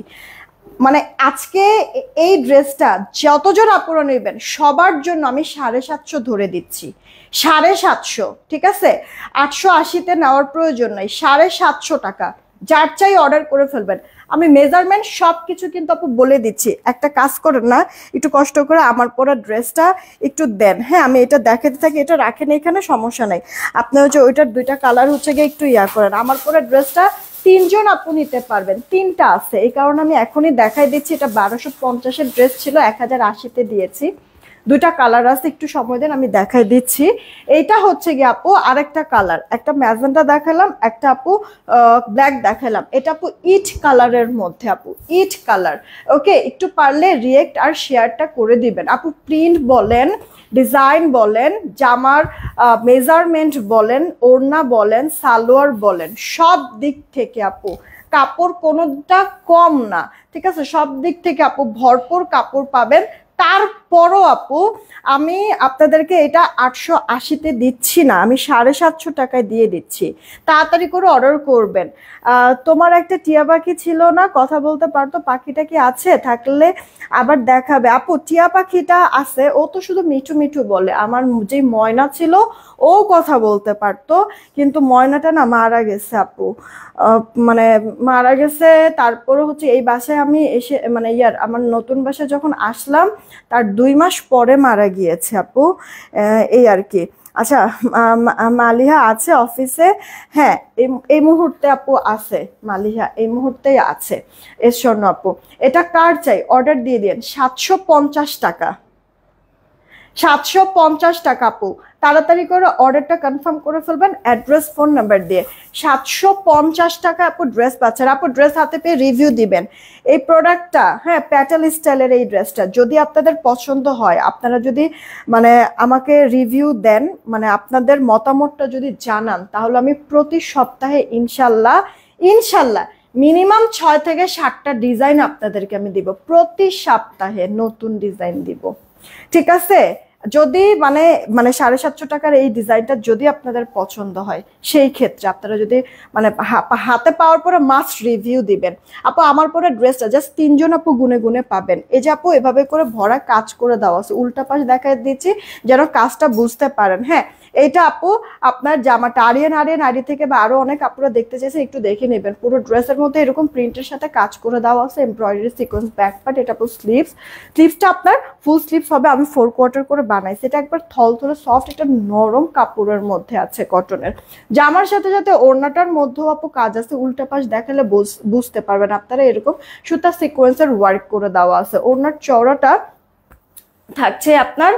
মানে আজকে এই ড্রেসটা যতজন আপুরা নেবেন সবার জন্য আমি 750 ধরে দিচ্ছি, 750, ঠিক আছে, 880-তে নেওয়ার প্রয়োজন নাই, 750 টাকা। যার চাই অর্ডার করে ফেলবেন। আমি মেজারমেন্ট সবকিছু কিন্তু আপু বলে দিচ্ছি। একটা কাজ করেন না, একটু কষ্ট করে আমার পরা ড্রেসটা একটু দেন, হ্যাঁ আমি এটা দেখাতে থাকি, এটা রাখেন এখানে, সমস্যা নাই। আপনি হচ্ছে ওইটার 2টা কালার হচ্ছে গিয়ে একটু করেন। আমার পরা ড্রেসটা 3 জন আপু নিতে পারবেন, 3টা আছে, এই কারণে আমি এখনই দেখাই দিচ্ছি। এটা 1250-এর ড্রেস ছিল, 1080-তে দিয়েছি। 2টা কালার আছে, একটু সময় দেন আমি দেখাই দিচ্ছি। এইটা হচ্ছে গিয়ে আপু আরেকটা কালার, একটা ম্যাজেন্টা দেখালাম, একটা আপু ব্ল্যাক দেখালাম, এটা আপু ইট কালারের মধ্যে আপু, ইট কালার। ওকে, একটু পারলে রিয়েক্ট আর শেয়ারটা করে দিবেন আপু। প্রিন্ট বলেন, ডিজাইন বলেন, জামার মেজারমেন্ট বলেন, ওড়না বলেন, সালোয়ার বলেন, সব দিক থেকে আপু কাপড় কোনোটা কম না, ঠিক আছে, সব দিক থেকে আপু ভরপুর কাপড় পাবেন। তারপরও আপু আমি আপনাদেরকে এটা 880-তে দিচ্ছি না, আমি 750 টাকায় দিয়ে দিচ্ছি। তাড়াতাড়ি করে অর্ডার করবেন। তোমার একটা টিয়া পাখি ছিল না, কথা বলতে পারতো, পাখিটা কি আছে? থাকলে আবার দেখাবে আপু। টিয়া পাখিটা আছে, ও তো শুধু মিঠু মিঠু বলে। আমার যে ময়না ছিল ও কথা বলতে পারতো, কিন্তু ময়নাটা না মারা গেছে আপু, মানে মারা গেছে। তারপরে হচ্ছে এই বাসায় আমি এসে মানে আমার নতুন বাসায় যখন আসলাম তার 2 মাস পরে মারা গিয়েছে আপু, এই আর কি। আচ্ছা, মালিহা আছে অফিসে? হ্যাঁ এই মুহূর্তে আপু আছে, মালিহা এই মুহূর্তেই আছে। স্বর্ণ আপু এটা কার চাই অর্ডার দিয়ে দিন, 750 টাকা, 750 টাকা আপু। তাড়াতাড়ি করে অর্ডারটা কনফার্ম করে ফেলবেন অ্যাড্রেস ফোন নাম্বার দিয়ে। 750 টাকা আপু ড্রেস পাচ্ছেন। আপু ড্রেস হাতে পেয়ে রিভিউ দিবেন। এই প্রোডাক্টটা, হ্যাঁ প্যাটেল স্টাইলের এই ড্রেসটা যদি আপনাদের পছন্দ হয়, আপনারা যদি মানে আমাকে রিভিউ দেন, মানে আপনাদের মতামতটা যদি জানান, তাহলে আমি প্রতি সপ্তাহে ইনশাল্লাহ মিনিমাম 6 থেকে 7টা ডিজাইন আপনাদেরকে আমি দিব, প্রতি সপ্তাহে নতুন ডিজাইন দিব, ঠিক আছে। যদি মানে 750 টাকার এই ডিজাইনটা যদি আপনাদের পছন্দ হয়, সেই ক্ষেত্রে আপনারা যদি মানে হাতে পাওয়ার পরে মাস্ট রিভিউ দিবেন। আপু আমার পরে ড্রেসটা জাস্ট 3 জন আপু গুনে গুনে পাবেন। এই যে আপু এভাবে করে ভরা কাজ করে দেওয়া আছে, উল্টা পাশ দেখাই দিচ্ছি যেন কাজটা বুঝতে পারেন। হ্যাঁ এইটা আপু আপনার জামাটা আড়িয়ে থেকে বা আরো অনেক আপুরা দেখতে চাইছে, একটু দেখে নেবেন। পুরো ড্রেসের মধ্যে এরকম প্রিন্টের সাথে কাজ করে দেওয়া আছে, এমব্রয়ডারি সিকোয়েন্স ব্যাক পার্ট। এটা আপু স্লিভসটা আপনার ফুল স্লিভস হবে, আমি 4 কোয়ার্টার করে বানাইছি। এটা একবার থলথলে সফট, এটা নরম কাপড়ের মধ্যে আছে, কটনের। জামার সাথে সাথে ওড়নাটার মধ্যেও আপু কাজ আছে, উল্টা পাশ দেখালে বুঝতে পারবেন আপনারা। এরকম সুতা সিকোয়েন্সের ওয়ার্ক করে দেওয়া আছে। ওড়নার চওড়াটা থাকছে আপনার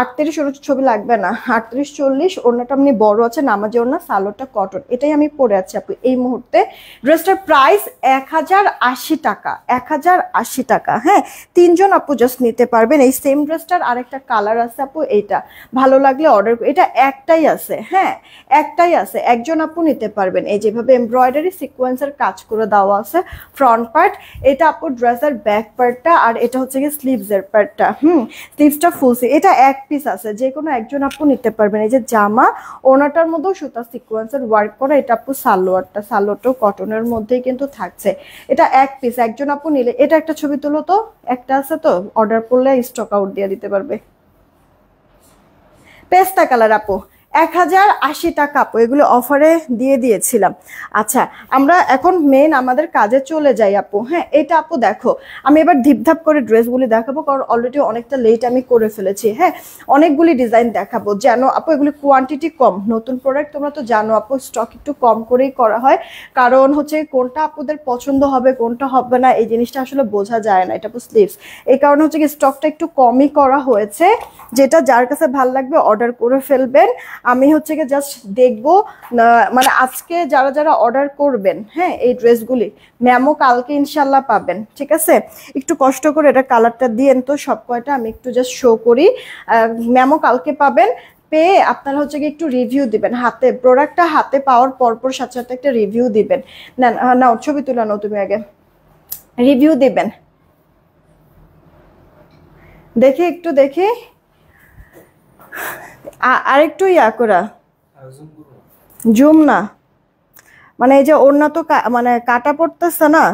38, ছবি লাগবে না, 38-40। ওড়নাটা আপনি বড় আছে, নামাজে ওড়না, সালোয়ারটা কটন। এটাই আমি পরে আছি আপু এই মুহূর্তে। ড্রেসটার প্রাইস 1080 টাকা, 1080 টাকা। হ্যাঁ 3 জন আপু জাস্ট নিতে পারবেন। এই সেম ড্রেসটার আরেকটা কালার আছে আপু, এইটা ভালো লাগলে অর্ডার, এটা একটাই আছে, হ্যাঁ একটাই আছে, একজন আপু নিতে পারবেন। এই যেভাবে এমব্রয়ডারি সিকোয়েন্সের কাজ করে দেওয়া আছে ফ্রন্ট পার্ট, এটা আপু ড্রেসের ব্যাক পার্টটা, আর এটা হচ্ছে কি স্লিভসের পার্টটা। স্লিভসটা ফুলসি, এটা এক পিস আছে, যে কোনো একজন আপু নিতে পারবেন। এই যে জামা, ওনাটার মধ্যেও সুতা সিকোয়েন্সের ওয়ার্ক করা। এটা আপু সালোয়ারটাও কটনের মধ্যেই কিন্তু থাকছে। এটা এক পিস, একজন আপু নিলে। এটা একটা ছবি তুলো তো, একটা আছে তো, অর্ডার করলে স্টক আউট দিয়ে দিতে পারবে। পেস্তা কালার আপু 1080 টাকা আপু, এগুলো অফারে দিয়ে দিয়েছিলাম। আচ্ছা আমরা এখন মেন আমাদের কাজে চলে যাই আপু। হ্যাঁ এটা আপু দেখো, আমি এবার ধিপধাপ করে ড্রেসগুলি দেখাবো, কারণ অলরেডি অনেকটা লেট আমি করে ফেলেছি। হ্যাঁ অনেকগুলি ডিজাইন দেখাবো, যেন আপু এগুলি কোয়ান্টিটি কম, নতুন প্রোডাক্ট তোমরা তো জানো আপু স্টক একটু কম করেই করা হয়, কারণ হচ্ছে কোনটা আপুদের পছন্দ হবে কোনটা হবে না এই জিনিসটা আসলে বোঝা যায় না। এটা আপু স্লিভস, এই কারণে হচ্ছে কি স্টকটা একটু কমই করা হয়েছে, যেটা যার কাছে ভালো লাগবে অর্ডার করে ফেলবেন। আমি হচ্ছে কি জাস্ট দেখবো, মানে আজকে যারা যারা অর্ডার করবেন হ্যাঁ এই ড্রেসগুলি, ম্যামও কালকে ইনশাল্লাহ পাবেন, ঠিক আছে? একটু কষ্ট করে এটা কালারটা দিয়েন তো সব কয়টা, আমি একটু জাস্ট শো করি। ম্যামও কালকে পাবেন, পেয়ে আপনারা হচ্ছে কি একটু রিভিউ দিবেন, হাতে প্রোডাক্টটা হাতে পাওয়ার পরপর সাথে সাথে একটা রিভিউ দিবেন। না না ছবি তুলে নাও তুমি আগে, রিভিউ দিবেন। দেখি একটু দেখি, আরেকটু ইয়া করা জুম না, মানে এই যে ওড়না তো মানে কাটা পড়তেছে না,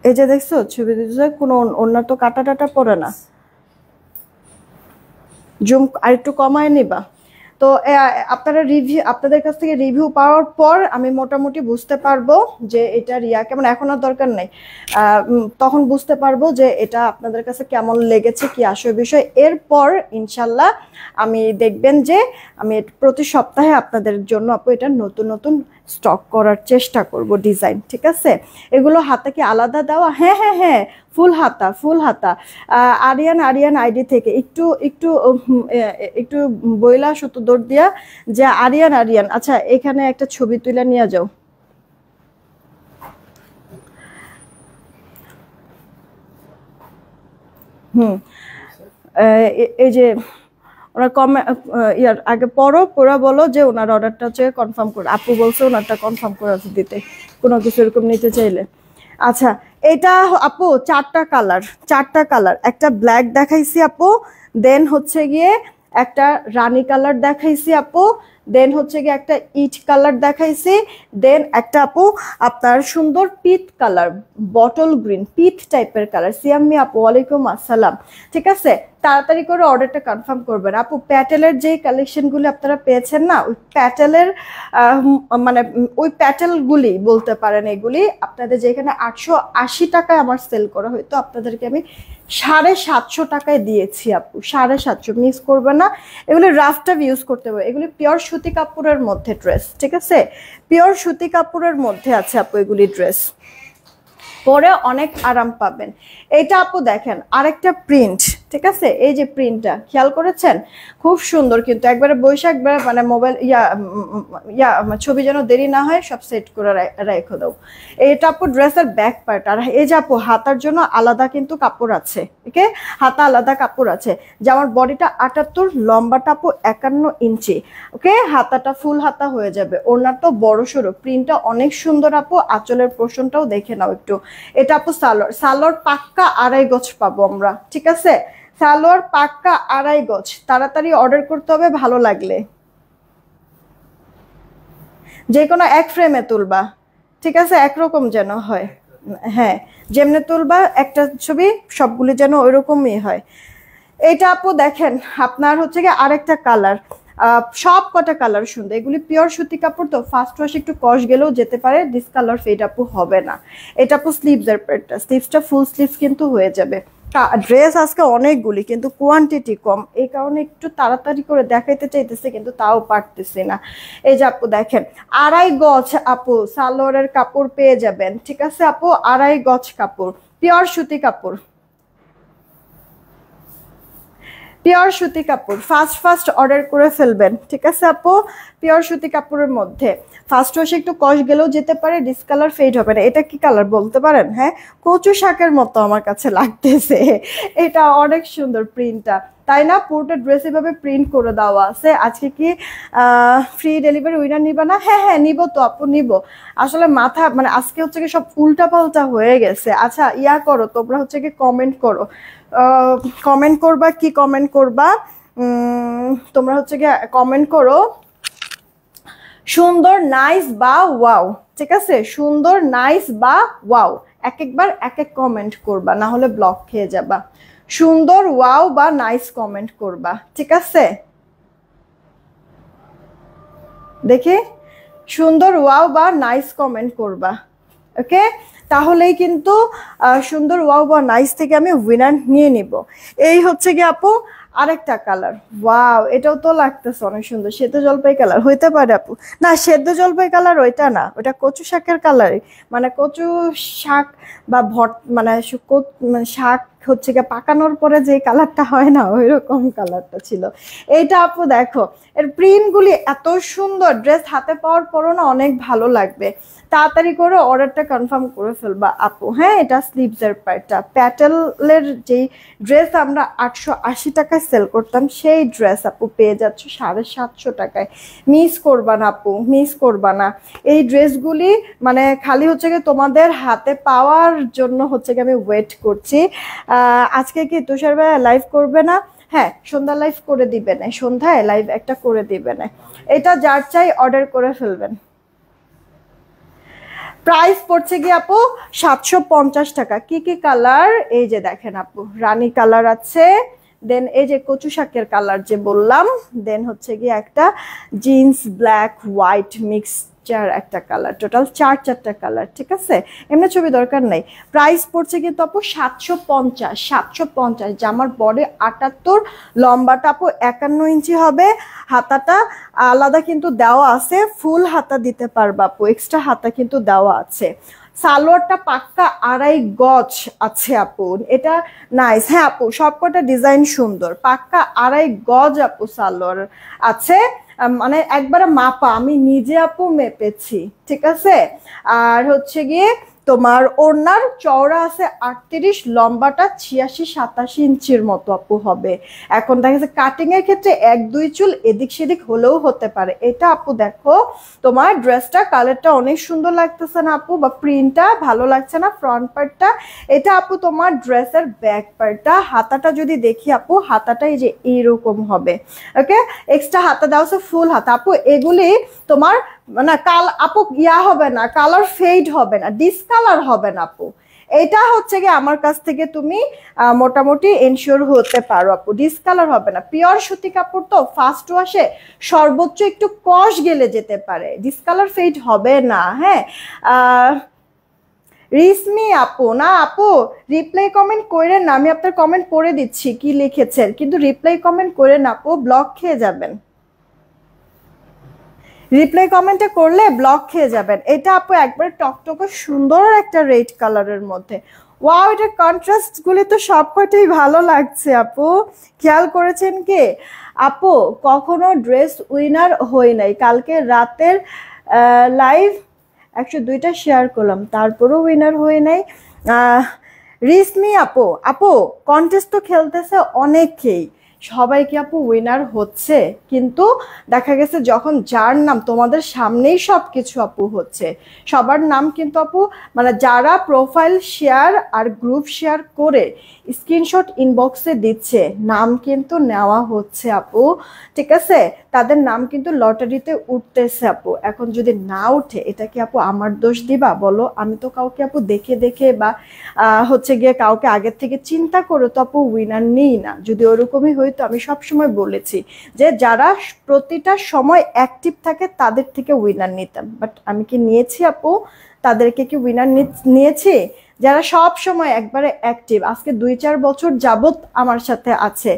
এই যে দেখছো ছবি দিতেছে কোনো ওড়না তো কাটা টাটা পড়ে না, জুম আরেকটু কমায় নিবা। তো আপনারা রিভিউ, আপনাদের কাছ থেকে রিভিউ পাওয়ার পর আমি মোটামুটি বুঝতে পারবো যে এটা রিয়া কেমন, এখন আর দরকার নেই, তখন বুঝতে পারবো যে এটা আপনাদের কাছে কেমন লেগেছে কি আসল বিষয়। এরপর ইনশাল্লাহ আমি দেখবেন যে আমি প্রতি সপ্তাহে আপনাদের জন্য আপু এটা নতুন নতুন স্টক করার চেষ্টা করব ডিজাইন, ঠিক আছে? এগুলো হাতে কি আলাদা দেওয়া? হ্যাঁ হ্যাঁ হ্যাঁ ফুল হাতা, ফুল হাতা। আরিয়ান আইডি থেকে একটু একটু একটু বইলা শত দৌড় দিয়া যে আরিয়ান আচ্ছা এখানে একটা ছবি তুলে নিয়ে যাও। এই যে ওরা ইয়ার আগে পড়া বলো যে ওনার অর্ডারটা হচ্ছে কনফার্ম করে, আপু বলছে ওনারটা কনফার্ম করে আছে দিতে কোনো কিছু এরকম নিতে চাইলে। আচ্ছা এটা আপু চারটা কালার, একটা ব্ল্যাক দেখাইছি আপু, দেন হচ্ছে গিয়ে একটা রানী কালার দেখাইছি আপু, দেন হচ্ছে গিয়ে একটা ইট কালার দেখাইছি, দেন একটা আপু আপনার সুন্দর পিট কালার, বটল গ্রিন পিট টাইপের কালার। সিয়াম্মি আপু ওয়ালাইকুম আসসালাম, ঠিক আছে? তাড়াতাড়ি করে অর্ডারটা কনফার্ম করবেন আপু। প্যাটেলের যে কালেকশনগুলি আপনারা পেয়েছেন না, ওই প্যাটেলের মানে ওই প্যাটেলগুলি বলতে পারেন, এগুলি আপনাদের যেখানে 880 টাকায় আমার সেল করা হয়তো আপনাদেরকে আমি 750 টাকায় দিয়েছি আপু, 750, মিস করবে না। এগুলি রাফটাফ ইউজ করতে হবে, এগুলি পিওর সুতি কাপড়ের মধ্যে ড্রেস, ঠিক আছে? পিওর সুতি কাপড়ের মধ্যে আছে আপু এগুলি ড্রেস, পরে অনেক আরাম পাবেন। এটা আপু দেখেন আরেকটা প্রিন্ট, ঠিক আছে? এই যে প্রিন্টটা খেয়াল করেছেন, খুব সুন্দর কিন্তু, একবারে বৈশাখ মানে মোবাইল ছবি যেন দেরি না হয় সব সেট করে রেখে দাও। এটা আপু ড্রেসের ব্যাক পার্ট, আর এই যে আপু হাতার জন্য আলাদা কিন্তু কাপড় আছে, ওকে? হাতা আলাদা কাপড় আছে, যে আমার বডিটা 78, লম্বাটা আপু 51 ইঞ্চি, ওকে? হাতাটা ফুল হাতা হয়ে যাবে, ওড়নাটা তো বড় সড়ো, প্রিন্টটা অনেক সুন্দর আপু। আঁচলের পোর্শনটাও দেখে নাও একটু। এটা আপু সালোয়ার পাক্কা 2.5 গজ পাবো আমরা, ঠিক আছে? সালোয়ার পাক্কা 2.5 গজ, তাড়াতাড়ি অর্ডার করতে হবে ভালো লাগলে, যে কোনো এক ফ্রেমে তুলবা, ঠিক আছে? একরকম যেন হয়, হ্যাঁ যেমনে তুলবা একটা ছবি সবগুলি যেন ওইরকমই হয়। এইটা আপু দেখেন আপনার হচ্ছে কি আরেকটা কালার, সব কটা কালার সুন্দর, এগুলি পিওর সুতি কাপড় তো ফার্স্ট ওয়াশ একটু কষ গেলেও যেতে পারে, ডিসকালার ফেড আপু হবে না। এটা আপু স্লিভসের পেটটা, স্লিভসটা ফুল স্লিভস কিন্তু হয়ে যাবে। ড্রেস আজকে অনেকগুলি কিন্তু কোয়ান্টিটি কম, এই কারণে একটু তাড়াতাড়ি করে দেখাইতে চাইতেছে কিন্তু তাও পারতেছি না। এই যে আপু দেখেন 2.5 গজ আপু সালোয়ারের কাপড় পেয়ে যাবেন, ঠিক আছে আপু? 2.5 গজ কাপড়, পিওর সুতি কাপড়, পিওর সুতি কাপড়, ফার্স্ট অর্ডার করে ফেলবেন, ঠিক আছে আপু? পিওর সুতি কাপড়ের মধ্যে ফার্স্ট ওয়াশে একটু কষ গেলেও যেতে পারে, ডিসকালার ফেড হবে না। এটা কি কালার বলতে পারেন? হ্যাঁ কচু শাকের মতো আমার কাছে লাগতেছে, এটা অনেক সুন্দর প্রিন্টটা, তাই না? পুরোটা ড্রেস এভাবে প্রিন্ট করে দেওয়া আছে। আজকে কি ফ্রি ডেলিভারি উইনার নিবা না? হ্যাঁ হ্যাঁ নিব তো আপু, নিব। আসলে মাথা মানে আজকে হচ্ছে কি সব উল্টা পাল্টা হয়ে গেছে। আচ্ছা ইয়া করো তোমরা, হচ্ছে কি কমেন্ট করো, কমেন্ট করবা, কি কমেন্ট করবা তোমরা? হচ্ছে কি কমেন্ট করো সুন্দর, নাইস বা ওয়াও, ঠিক আছে? সুন্দর, নাইস বা ওয়াও, একবার এক কমেন্ট করবা, না হলে ব্লক খেয়ে যাবা। সুন্দর, ওয়াও বা নাইস কমেন্ট করবা, ঠিক আছে? দেখে সুন্দর ওয়াও বা নাইস কমেন্ট করবা, ওকে? তাহলেই কিন্তু সুন্দর ওয়াও বা নাইস থেকে আমি উইনার নিয়ে নিব। এই হচ্ছে কি আপু আরেকটা কালার, ওয়াও এটাও তো লাগতেছে অনেক সুন্দর, সেদ্ধ জলপাই কালার হইতে পারে আপু? না, সেদ্ধ জলপাই কালার ওইটা না, ওটা কচু শাকের কালারই, মানে কচু শাক বা মানে শাক হচ্ছে গিয়ে পাকানোর পরে যে কালারটা হয় না, ওই রকম কালারটা ছিল এইটা আপু। দেখো এর প্রিন্টগুলি এত সুন্দর, ড্রেস হাতে পাওয়ার পরও না অনেক ভালো লাগবে। তাড়াতাড়ি করে অর্ডারটা কনফার্ম করে ফেলবা আপু, হ্যাঁ? এটা স্লিভসের পার্টটা, প্যাটেলের যেই ড্রেস আমরা 880 টাকায় সেল করতাম, সেই ড্রেস আপু পেয়ে যাচ্ছ 750 টাকায়। মিস করবা না আপু, মিস করবা না। এই ড্রেসগুলি মানে খালি হচ্ছে গিয়ে তোমাদের হাতে পাওয়ার জন্য হচ্ছে গিয়ে আমি ওয়েট করছি। আজকে কি তুষার ভাইয়া লাইভ করবে না? হ্যাঁ, সন্ধ্যা লাইভ করে দিবে না, সন্ধ্যায় লাইভ একটা করে দিবে না। এটা যার চাই অর্ডার করে ফেলবেন। প্রাইস পড়ছে কি আপু 750 টাকা। কি কি কালার? এই যে দেখেন আপু, রানী কালার আছে, দেন এই যে কচু শাকের কালার যে বললাম, দেন হচ্ছে কি একটা জিন্স ব্ল্যাক হোয়াইট মিক্সচার একটা কালার, টোটাল চারটা কালার, ঠিক আছে? এমনি ছবি দরকার নাই। প্রাইস পড়ছে কিন্তু আপু 750। জামার বডি 78, লম্বাটা আপু 51 ইঞ্চি হবে, হাতাটা আলাদা কিন্তু দেওয়া আছে, ফুল হাতা দিতে পারবা আপু, এক্সট্রা হাতা কিন্তু দেওয়া আছে। সালোয়ারটা পাক্কা 2.5 গজ আছে আপু, এটা নাইস। হ্যাঁ আপু, সবকটা ডিজাইন সুন্দর, পাক্কা 2.5 গজ আপু সালোয়ার আছে, মানে একবারে মাপা, আমি নিজে আপু মেপেছি, ঠিক আছে? আর হচ্ছে গিয়ে তোমার ওড়নার চওড়া আছে 38, লম্বাটা 86-87 ইঞ্চির মতো আপু হবে। এখন দেখা যাচ্ছে কাটিং এর ক্ষেত্রে 1-2 চুল এদিক সেদিক হলেও হতে পারে। এটা আপু দেখো তোমার ড্রেসটা কালারটা অনেক সুন্দর লাগতেছে না আপু, বা প্রিন্টটা ভালো লাগছে না ফ্রন্ট পার্টটা? এটা আপু তোমার ড্রেসের ব্যাক পার্টটা। হাতাটা যদি দেখি আপু, হাতাটা এই যে এইরকম হবে, ওকে? এক্সট্রা হাতা দেওয়া আছে, ফুল হাতা আপু। এগুলি তোমার মানে আপু ইয়া হবে না, কালার ফেড হবে না, ডিসকালার হবে না আপু। এটা হচ্ছে কি আমার কাছ থেকে তুমি মোটামুটি এনশিওর হতে পারো আপু, ডিসকালার হবে না। পিওর সুতি কাপড় তো, ফাস্ট ওয়াশে সর্বোচ্চ একটু কষ গেলে যেতে পারে, ডিসকালার ফেড হবে না। হ্যাঁ, রিসমি আপু, না আপু রিপ্লাই কমেন্ট করেন না, আমি আপনার কমেন্ট পড়ে দিচ্ছি কি লিখেছেন, কিন্তু রিপ্লাই কমেন্ট করেন না আপু, ব্লক খেয়ে যাবেন। রিপ্লাই কমেন্টে করলে ব্লক খেয়ে যাবেন। এটা আপু একবার টকটকে সুন্দর একটা রেড কালারের মধ্যে, ওয়াও, এটা কন্ট্রাস্ট গুলি তো সবকটাই ভালো লাগছে আপু। খেয়াল করেছেন কি আপু, কখনো ড্রেস উইনার হই নাই, কালকে রাতের লাইভ 102টা শেয়ার করলাম, তারপরও উইনার হই নাই। রিসমি আপু, আপু কন্টেস্ট তো খেলতেছে অনেকেই, সবাই কি আপু উইনার হচ্ছে? কিন্তু দেখা গেছে যখন যার নাম তোমাদের সামনেই সব কিছু আপু হচ্ছে, সবার নাম কিন্তু আপু মানে যারা প্রোফাইল শেয়ার আর গ্রুপ শেয়ার করে স্ক্রিনশট ইনবক্সে দিচ্ছে, নাম কিন্তু নেওয়া হচ্ছে আপু, ঠিক আছে? তাদের নাম কিন্তু লটারিতে উঠতেছে আপু। এখন যদি না উঠে, এটা কি আপু আমার দোষ দিবা বলো? আমি তো কাউকে আপু দেখে দেখে বা হচ্ছে গিয়ে কাউকে আগের থেকে চিন্তা করে তো আপু উইনার নেই না। যদি ওরকমই হইতো, আমি সবসময় বলেছি যে যারা প্রতিটা সময় অ্যাক্টিভ থাকে তাদের থেকে উইনার নিতাম, বাট আমি কি নিয়েছি আপু? তাদেরকে কি উইনার নিয়েছি? যারা সব সময় একবারে অ্যাক্টিভ, আজকে 2-4 বছর যাবত আমার সাথে আছে,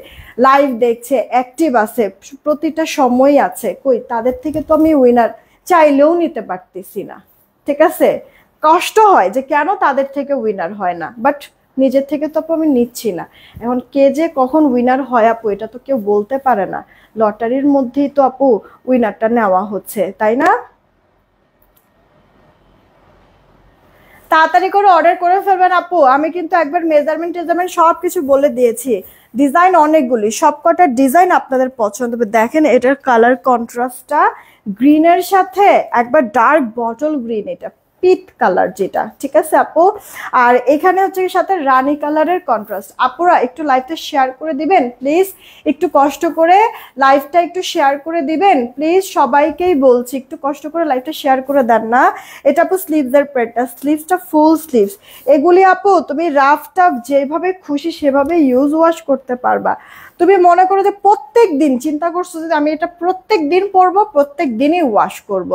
লাইভ দেখছে, অ্যাক্টিভ আছে, প্রতিটা সময় আছে, কই তাদের থেকে তো আমি উইনার চাইলেও নিতে পারতেছি না, ঠিক আছে? কষ্ট হয় যে কেন তাদের থেকে উইনার হয় না, বাট নিজের থেকে তো আপু আমি নিচ্ছি না। এখন কে যে কখন উইনার হয় আপু, এটা তো কেউ বলতে পারে না, লটারির মধ্যেই তো আপু উইনারটা নেওয়া হচ্ছে, তাই না? তাড়াতাড়ি করে অর্ডার করে ফেলবেন আপু, আমি কিন্তু একবার মেজারমেন্ট সব কিছু বলে দিয়েছি। ডিজাইন অনেকগুলি, সবকটা ডিজাইন আপনাদের পছন্দ হবে। দেখেন এটার কালার কন্ট্রাস্টটা গ্রিনের সাথে একবার ডার্ক বটল গ্রিন, এটা পিট কালার যেটা, ঠিক আছে আপু? আর এখানে হচ্ছে সাথে রানী কালারের কন্ট্রাস্ট। আপুরা একটু লাইভটা শেয়ার করে দিবেন প্লিজ, একটু কষ্ট করে লাইভটা একটু শেয়ার করে দিবেন প্লিজ, সবাইকেই বলছি একটু কষ্ট করে লাইভটা শেয়ার করে দেন না। এটা আপু স্লিভসের পেটটা, স্লিভসটা ফুল স্লিভস। এগুলি আপু তুমি রাফ টাফ যেভাবে খুশি সেভাবে ইউজ ওয়াশ করতে পারবা, তুমি মনে করো যে প্রত্যেক দিন চিন্তা করছো যে আমি এটা প্রত্যেক দিন পরবো, প্রত্যেক দিনই ওয়াশ করব।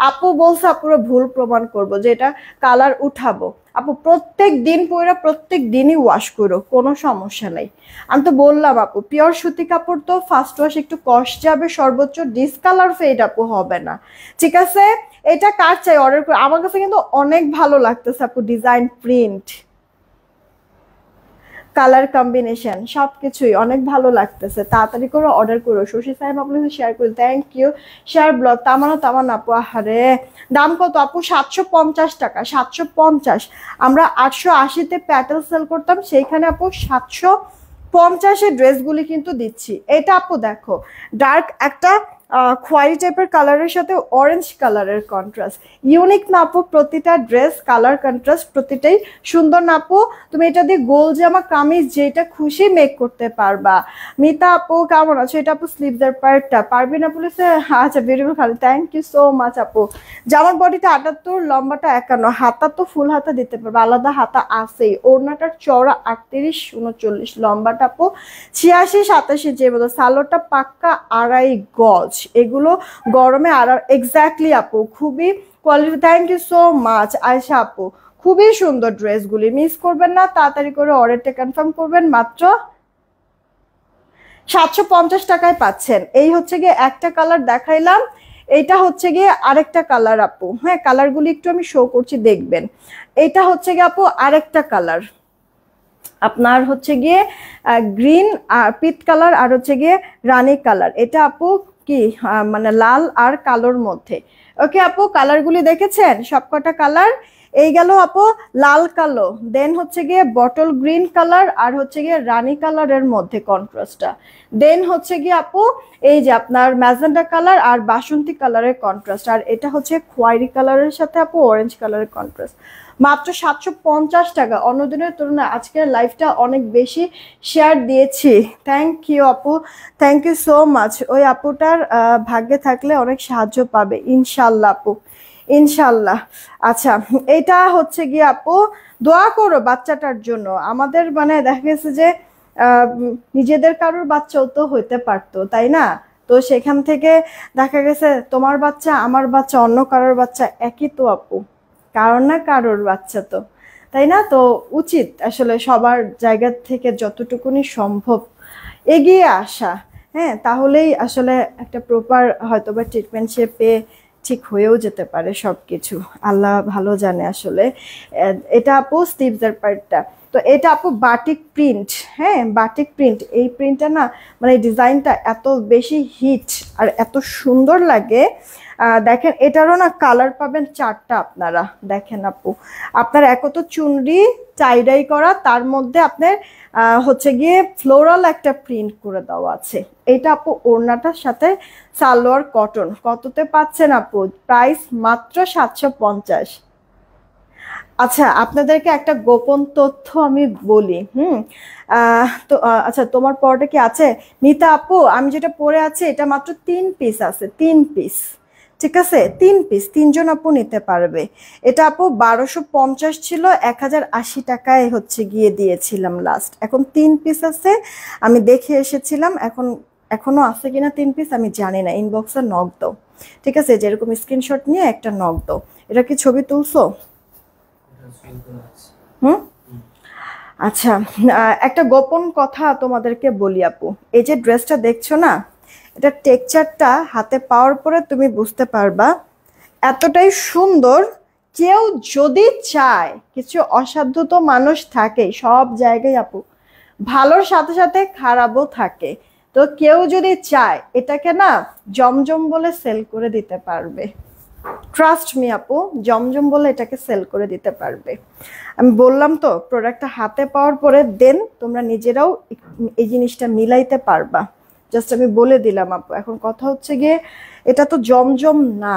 আপু বলছে আপুরা ভুল প্রমাণ করব যে এটা কালার উঠাবো। আপু প্রত্যেক দিন পরে প্রত্যেক দিনই ওয়াশ করো, কোনো সমস্যা নেই। আমি তো বললাম আপু পিওর সুতি কাপড় তো ফার্স্ট ওয়াশ একটু কষ্ট যাবে, সর্বোচ্চ ডিসকালার ফেড আপু হবে না, ঠিক আছে। এটা কার চাই অর্ডার করে, আমার কাছে কিন্তু অনেক ভালো লাগতেছে আপু, ডিজাইন, প্রিন্ট, কালার কম্বিনেশন সবকিছুই অনেক ভালো লাগতেছে। তাড়াতাড়ি করে অর্ডার করো। শশী সাহেব আপনার শেয়ার করি, থ্যাংক ইউ। শেয়ার ব্লগ তামানা আপু, আহারে দাম কত আপু? 750 টাকা, 750। আমরা 880-তে প্যাটেল সেল করতাম, সেইখানে আপু 750-এর ড্রেসগুলি কিন্তু দিচ্ছি। এটা আপু দেখো ডার্ক একটা খয়েরি টাইপের কালারের সাথে অরেঞ্জ কালারের কন্ট্রাস্ট, ইউনিক না আপু? প্রতিটা ড্রেস কালার কন্ট্রাস্ট প্রতিটাই সুন্দর না আপু? তুমি এটা দিয়ে গোল জামা কামিজ যেটা খুশি মেক করতে পারবা। মিতা আপু কেমন আছো? এটা আপু স্লিভসের পার্টটা পারবিনা বলেছে, আচ্ছা বিউটিফুল খালি, থ্যাংক ইউ সো মাচ আপু। জামার বডিটা 78, লম্বাটা 51, হাতা তো ফুল হাতা দিতে পারবে, আলাদা হাতা আছেই। ওড়নাটার চওড়া 38, 39, লম্বাটা আপু 86, 87 যে বলো। সালোয়ারটা পাক্কা 2.5 গজ, এগুলো গরমে আর এক্স্যাক্টলি আপু খুবই quality. Thank you so much Ayesha আপু, খুবই সুন্দর ড্রেসগুলি, মিস করবেন না, তাড়াতাড়ি করে অর্ডারটা কনফার্ম করবেন। মাত্র 750 টাকায় পাচ্ছেন। এই হচ্ছে গিয়ে একটা কালার দেখাইলাম, এইটা হচ্ছে গিয়ে আরেকটা কালার আপু। হ্যাঁ কালারগুলি একটু আমি শো করছি দেখবেন। এটা হচ্ছে গিয়ে আপু আরেকটা কালার, আপনার হচ্ছে গিয়ে গ্রিন আর পিট কালার, আর হচ্ছে গিয়ে রানী কালার। এটা আপু কি মানে লাল আর কালোর মধ্যে। ওকে আপু কালারগুলি দেখেছেন সবকটা কালার। এই গেল আপু লাল কালো, দেন হচ্ছে গিয়ে বটল গ্রিন কালার, আর হচ্ছে গিয়ে রানী কালারের মধ্যে কন্ট্রাস্টটা, দেন হচ্ছে গিয়ে আপু এই যে আপনার ম্যাজেন্ডা কালার আর বাসন্তী কালারের কন্ট্রাস্ট, আর এটা হচ্ছে খয়েরি কালারের সাথে আপু অরেঞ্জ কালারের কন্ট্রাস্ট। মাত্র 750 টাকা। অন্যদিনের তুলনায় আজকের লাইফটা অনেক বেশি শেয়ার দিয়েছি। থ্যাংক ইউ আপু, থ্যাংক ইউ সো মাচ। ওই আপুটার ভাগ্যে থাকলে অনেক সাহায্য পাবে ইনশাল্লাহ আপু, ইনশাল্লাহ। আচ্ছা এটা হচ্ছে গিয়ে আপু দোয়া করো বাচ্চাটার জন্য। আমাদের মানে দেখা গেছে যে নিজেদের কারোর বাচ্চাও তো হইতে পারতো, তাই না? তো সেখান থেকে দেখা গেছে তোমার বাচ্চা আমার বাচ্চা অন্য কারোর বাচ্চা একই তো আপু, কারোর না কারোর বাচ্চা তো, তাই না? তো উচিত আসলে সবার জায়গা থেকে যতটুকুনি সম্ভব এগিয়ে আসা। হ্যাঁ তাহলেই আসলে একটা প্রপার হয়তোবা ট্রিটমেন্ট সে পেয়ে ঠিক হয়েও যেতে পারে সবকিছু, আল্লাহ ভালো জানে আসলে। এটা আপু স্টিভসের পার্টটা। তো এটা আপু বাটিক প্রিন্ট, হ্যাঁ বাটিক প্রিন্ট। এই প্রিন্টটা না মানে ডিজাইনটা এত বেশি হিট আর এত সুন্দর লাগে। দেখেন এটারও না কালার পাবেন 4টা আপনারা। দেখেন আপু আপনার এক তো চুনরি টাইডাই করা, তার মধ্যে আপনার হচ্ছে গিয়ে ফ্লোরাল একটা প্রিন্ট করে দেওয়া আছে। এটা আপু ওড়নাটার সাথে সালোয়ার কটন। কততে পাচ্ছেন আপু? প্রাইস মাত্র 750। আচ্ছা আপনাদেরকে একটা গোপন তথ্য আমি বলি। তো আচ্ছা তোমার পরটা কি আছে মিতা আপু? আমি যেটা পরে আছে এটা মাত্র 3 পিস আছে, 3 পিস, ঠিক আছে? 3 পিস, 3জন আপু নিতে পারবে। এটা আপু 1250 ছিল, 1080 টাকায় হচ্ছে গিয়ে দিয়েছিলাম লাস্ট। এখন 3 পিস আছে, আমি দেখে এসেছিলাম, এখনো আছে কিনা 3 পিস আমি জানি না। ইনবক্সে নক দাও, ঠিক আছে? যেরকম স্ক্রিনশট নিয়ে একটা নক দাও। এটা কি ছবি তুলছো? আচ্ছা একটা গোপন কথা তোমাদেরকে বলি আপু, এই যে ড্রেসটা দেখছো না, এটা টেক্সচারটা হাতে পাওয়ার পরে তুমি বুঝতে পারবা এতটাই সুন্দর। কেউ যদি চায়, কিছু অসাধ্য তো মানুষ থাকে সব জায়গায় আপু, ভালোর সাথে সাথে খারাপও থাকে। তো কেউ যদি চায় এটাকে না জমজম বলে সেল করে দিতে পারবে। ট্রাস্ট মি আপু, জমজম বলে এটাকে সেল করে দিতে পারবে। আমি বললাম তো প্রোডাক্টটা হাতে পাওয়ার পরে দেন তোমরা নিজেরাও এই জিনিসটা মিলাইতে পারবা। জাস্ট আমি বলে দিলাম আপু। এখন কথা হচ্ছে গিয়ে এটা তো জমজম না,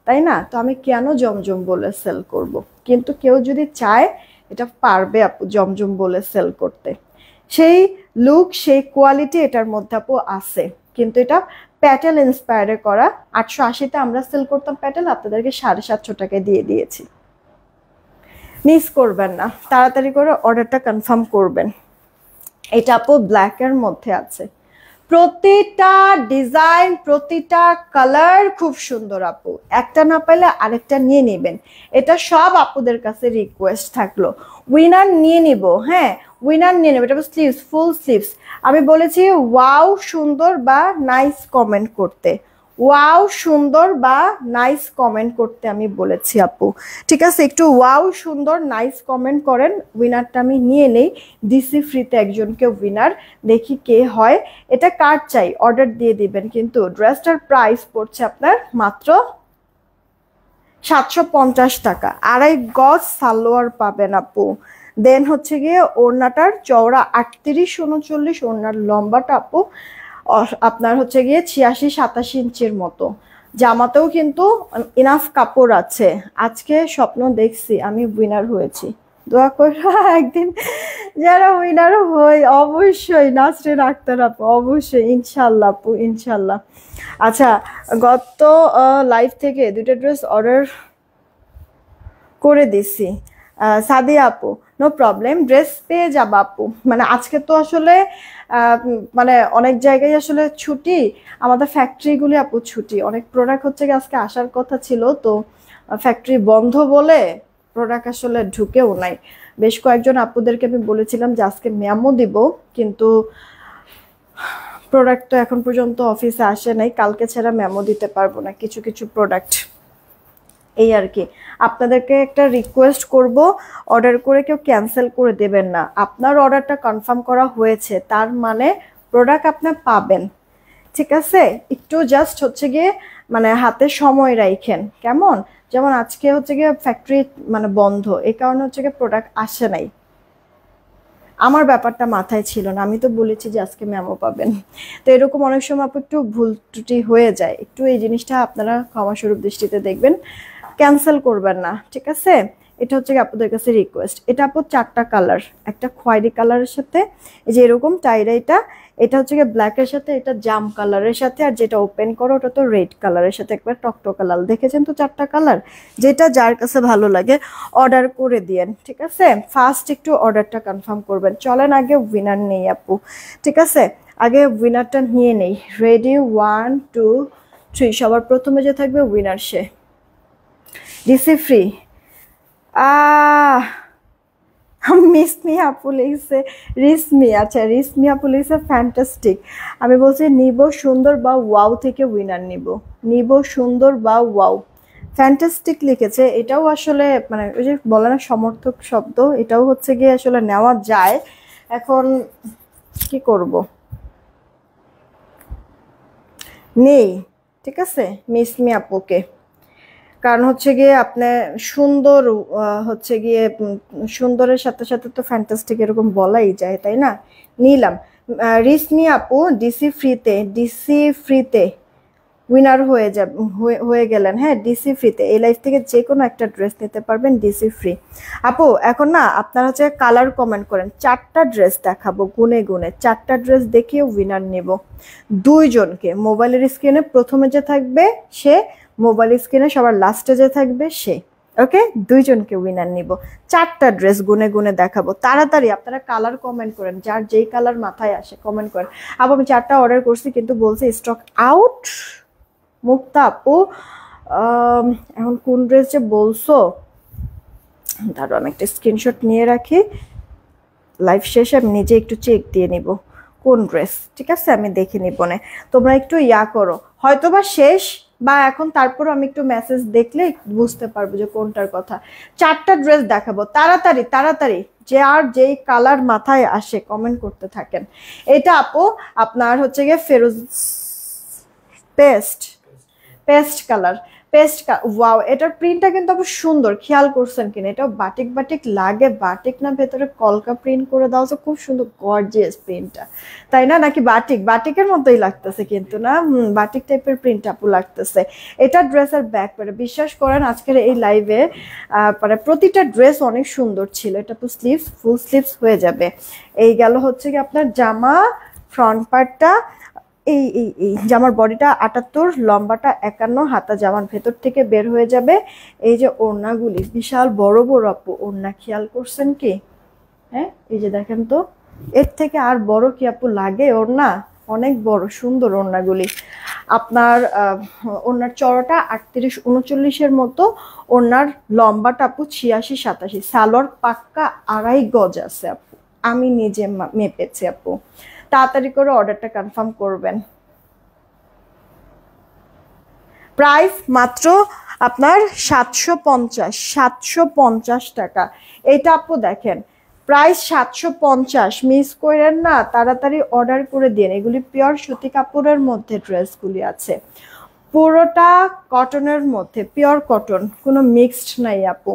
তাই না? তো আমি কেন জমজম বলে সেল করব? কিন্তু কেউ যদি চায় এটা পারবে আপু জমজম বলে সেল করতে। সেই লুক সেই কোয়ালিটি এটার মধ্যে আপু আছে, কিন্তু এটা প্যাটেল ইন্সপায়ারে করা। 880-তে আমরা সেল করতাম প্যাটেল, আপনাদেরকে 750 টাকায় দিয়ে দিয়েছি। মিস করবেন না, তাড়াতাড়ি করে অর্ডারটা কনফার্ম করবেন। এটা আপু ব্ল্যাকের মধ্যে আছে, প্রতিটা ডিজাইন প্রতিটা কালার খুব সুন্দর আপু, একটা না পাইলে আরেকটা নিয়ে নেবেন, এটা সব আপুদের কাছে রিকোয়েস্ট থাকলো। উইনার নিয়ে নিব, হ্যাঁ উইনার নিয়ে নেব। এটা স্লিভস, ফুল স্লিভস। আমি বলেছি ওয়াও সুন্দর বা নাইস কমেন্ট করতে, ওয়াও সুন্দর বা নাইস কমেন্ট করতে আমি বলেছি আপু, ঠিক আছে? একটু ওয়াও সুন্দর নাইস কমেন্ট করেন, উইনারটা আমি নিয়ে নেই। ডিসি ফ্রিতে একজনকে উইনার, দেখি কে হয়। এটা কার চাই অর্ডার দিয়ে দিবেন, কিন্তু ড্রেসটার প্রাইস পড়ছে আপনার মাত্র 750 টাকা। 2.5 গজ সালোয়ার পাবেন আপু। দেন হচ্ছে গিয়ে ওড়নাটার চওড়া 38-39, ওড়নার লম্বাটা আপু আপনার হচ্ছে গিয়ে 86-87 ইঞ্চির মতো। জামাতেও কিন্তু ইনাফ কাপড় আছে। আজকে স্বপ্ন দেখছি আমি উইনার হয়েছি, দোয়া করে একদিন যারা উইনার হই অবশ্যই নাসরিন আক্তার আপু, অবশ্যই ইনশাল্লাহ আপু ইনশাল্লাহ। আচ্ছা, গত লাইভ থেকে 2টা ড্রেস অর্ডার করে দিছি সাদিয়া আপু, নো প্রবলেম, ড্রেস পেয়ে যাবা আপু। মানে আজকে তো আসলে মানে অনেক জায়গায় আসলে ছুটি, আমাদের ফ্যাক্টরিগুলি আপু ছুটি, অনেক প্রোডাক্ট হচ্ছে আজকে আসার কথা ছিল, তো ফ্যাক্টরি বন্ধ বলে প্রোডাক্ট আসলে ঢুকেও নাই। বেশ কয়েকজন আপুদেরকে আমি বলেছিলাম যে আজকে মেমো দিব, কিন্তু প্রোডাক্ট তো এখন পর্যন্ত অফিসে আসে নাই, কালকে ছাড়া মেমো দিতে পারবো না কিছু কিছু প্রোডাক্ট, এই আর কি। আপনাদেরকে একটা রিকোয়েস্ট করব, অর্ডার করে কেউ ক্যান্সেল করে দেবেন না। আপনার অর্ডারটা কনফার্ম করা হয়েছে, তার মানে প্রোডাক্ট আপনি পাবেন, ঠিক আছে? একটু জাস্ট হচ্ছে গিয়ে মানে হাতে সময় রাখেন, কেমন? যেমন আজকে হচ্ছে গিয়ে ফ্যাক্টরি মানে বন্ধ, এই কারণে হচ্ছে গিয়ে প্রোডাক্ট আসে নাই। আমার ব্যাপারটা মাথায় ছিল না, আমি তো বলেছি যে আজকে মেমো পাবেন। তো এরকম অনেক সময় আপু একটু ভুল ত্রুটি হয়ে যায়, একটু এই জিনিসটা আপনারা ক্ষমাস্বরূপ দৃষ্টিতে দেখবেন, ক্যান্সেল করবেন না, ঠিক আছে? এটা হচ্ছে আপনাদের কাছে রিকোয়েস্ট। এটা আপু 4টা কালার, একটা খয়েরি কালারের সাথে এই যে এরকম টাইরা, এটা হচ্ছে গিয়ে ব্ল্যাকের সাথে, এটা জাম কালারের সাথে, আর যেটা ওপেন করো ওটা তো রেড কালারের সাথে, একবার টকটকা লাল। দেখেছেন তো 4টা কালার, যেটা যার কাছে ভালো লাগে অর্ডার করে দিয়েন, ঠিক আছে? ফার্স্ট একটু অর্ডারটা কনফার্ম করবেন। চলেন আগে উইনার নেই আপু, ঠিক আছে? আগে উইনারটা নিয়ে নেই। রেডি, 1 2 3, সবার প্রথমে যে থাকবে উইনার সে। ডিসি ফ্রি, মিসমি আপু লিখছে, রিসমি, আচ্ছা রিসমি আপু লিখছে ফ্যান্টাস্টিক। আমি বলছি নিব সুন্দর বা ওয়াও থেকে উইনার নিব সুন্দর বা ওয়াও। ফ্যান্টাস্টিক লিখেছে, এটাও আসলে মানে ওই যে বলে না সমর্থক শব্দ, এটাও হচ্ছে গিয়ে আসলে নেওয়া যায়। এখন কি করব, নেই, ঠিক আছে মিসমি আপুকে, কারণ হচ্ছে গিয়ে আপনি সুন্দর হচ্ছে গিয়ে সুন্দরের সাথে সাথে তো ফ্যান্টাস্টিক এরকম বলাই যায়, তাই না? নিলাম। রিসমি আপু ডিসি ফ্রিতে উইনার হয়ে যাবে, হয়ে গেলেন, হ্যাঁ ডিসি ফ্রিতে। এই লাইফ থেকে যে কোনো একটা ড্রেস নিতে পারবেন ডিসি ফ্রি। আপু এখন না আপনারা হচ্ছে কালার কমেন্ট করেন, 4টা ড্রেস দেখাবো গুনে গুনে, 4টা ড্রেস দেখিয়ে উইনার নেব। 2 জনকে মোবাইলের স্ক্রিনে প্রথমে যে থাকবে সে, মোবাইল স্ক্রিনে সবার লাস্টে যে থাকবে সে, ওকে? 2 জনকে উইনার নিব। 4টা ড্রেস গুনে গুনে দেখাবো, তাড়াতাড়ি আপনারা কালার কমেন্ট করেন, যার যেই কালার মাথায় আসে কমেন্ট করেন। আপু আমি 4টা অর্ডার করছি কিন্তু বলছে স্টক আউট। মুক্তা আপু এখন কোন ড্রেস যে বলছো, দাঁড়াও আমি একটা স্ক্রিনশট নিয়ে রাখি, লাইভ শেষে আমি নিজে একটু চেক দিয়ে নিব কোন ড্রেস, ঠিক আছে? আমি দেখে নিব না, তোমরা একটু ইয়া করো, হয়তোবা শেষ বা এখন, তারপর আমি একটু মেসেজ দেখলে বুঝতে পারবো যে কোনটার কথা। 4টা ড্রেস দেখাবো, তাড়াতাড়ি তাড়াতাড়ি, যে আর যেই কালার মাথায় আসে কমেন্ট করতে থাকেন। এটা আপু আপনার হচ্ছে গিয়ে ফেরোজ পেস্ট কালার, ওয়াও, এটার প্রিন্টটা কিন্তু খুব সুন্দর, খেয়াল করছেন কিনা? এটা বাটিক বাটিক লাগে, বাটিক না ভেতরে কলকা প্রিন্ট করে দাও, খুব সুন্দর গর্জিয়াস প্রিন্টটা, তাই না? নাকি বাটিকের মতোই লাগতেছে কিন্তু না, বাটিক টাইপের প্রিন্ট আপু লাগতেছে। এটা ড্রেসের ব্যাক পারে, বিশ্বাস করেন আজকের এই লাইভে মানে প্রতিটা ড্রেস অনেক সুন্দর ছিল। এটা তো স্লিভস, ফুল স্লিভস হয়ে যাবে। এই গেল হচ্ছে কি আপনার জামা, ফ্রন্ট পার্টটা, এই এই এই জামার বডিটা 78, লম্বাটা 51, হাতা জামার ভেতর থেকে বের হয়ে যাবে। এই যে ওড়নাগুলি বিশাল বড় বড় আপু ওড়না, খেয়াল করছেন কি? হ্যাঁ এই যে দেখেন তো, এর থেকে আর বড় কি আপু লাগে ওড়না? অনেক বড় সুন্দর ওড়নাগুলি। আপনার ওড়নার চড়াটা 38-39-এর মতো, ওড়নার লম্বাটা আপু 86-87, সালোয়ার পাক্কা 2.5 গজ আছে আপু, আমি নিজে মেপেছি আপু। তাড়াতাড়ি করে অর্ডারটা কনফার্ম করবেন। প্রাইস মাত্র আপনার 750 টাকা। এটা আপু দেখেন প্রাইস 750, মিস করেন না, তাড়াতাড়ি অর্ডার করে দিন। এগুলি পিওর সুতি কাপড়ের মধ্যে ড্রেসগুলি আছে, পুরোটা কটনের মধ্যে, পিওর কটন, কোনো মিক্সড নাই আপু।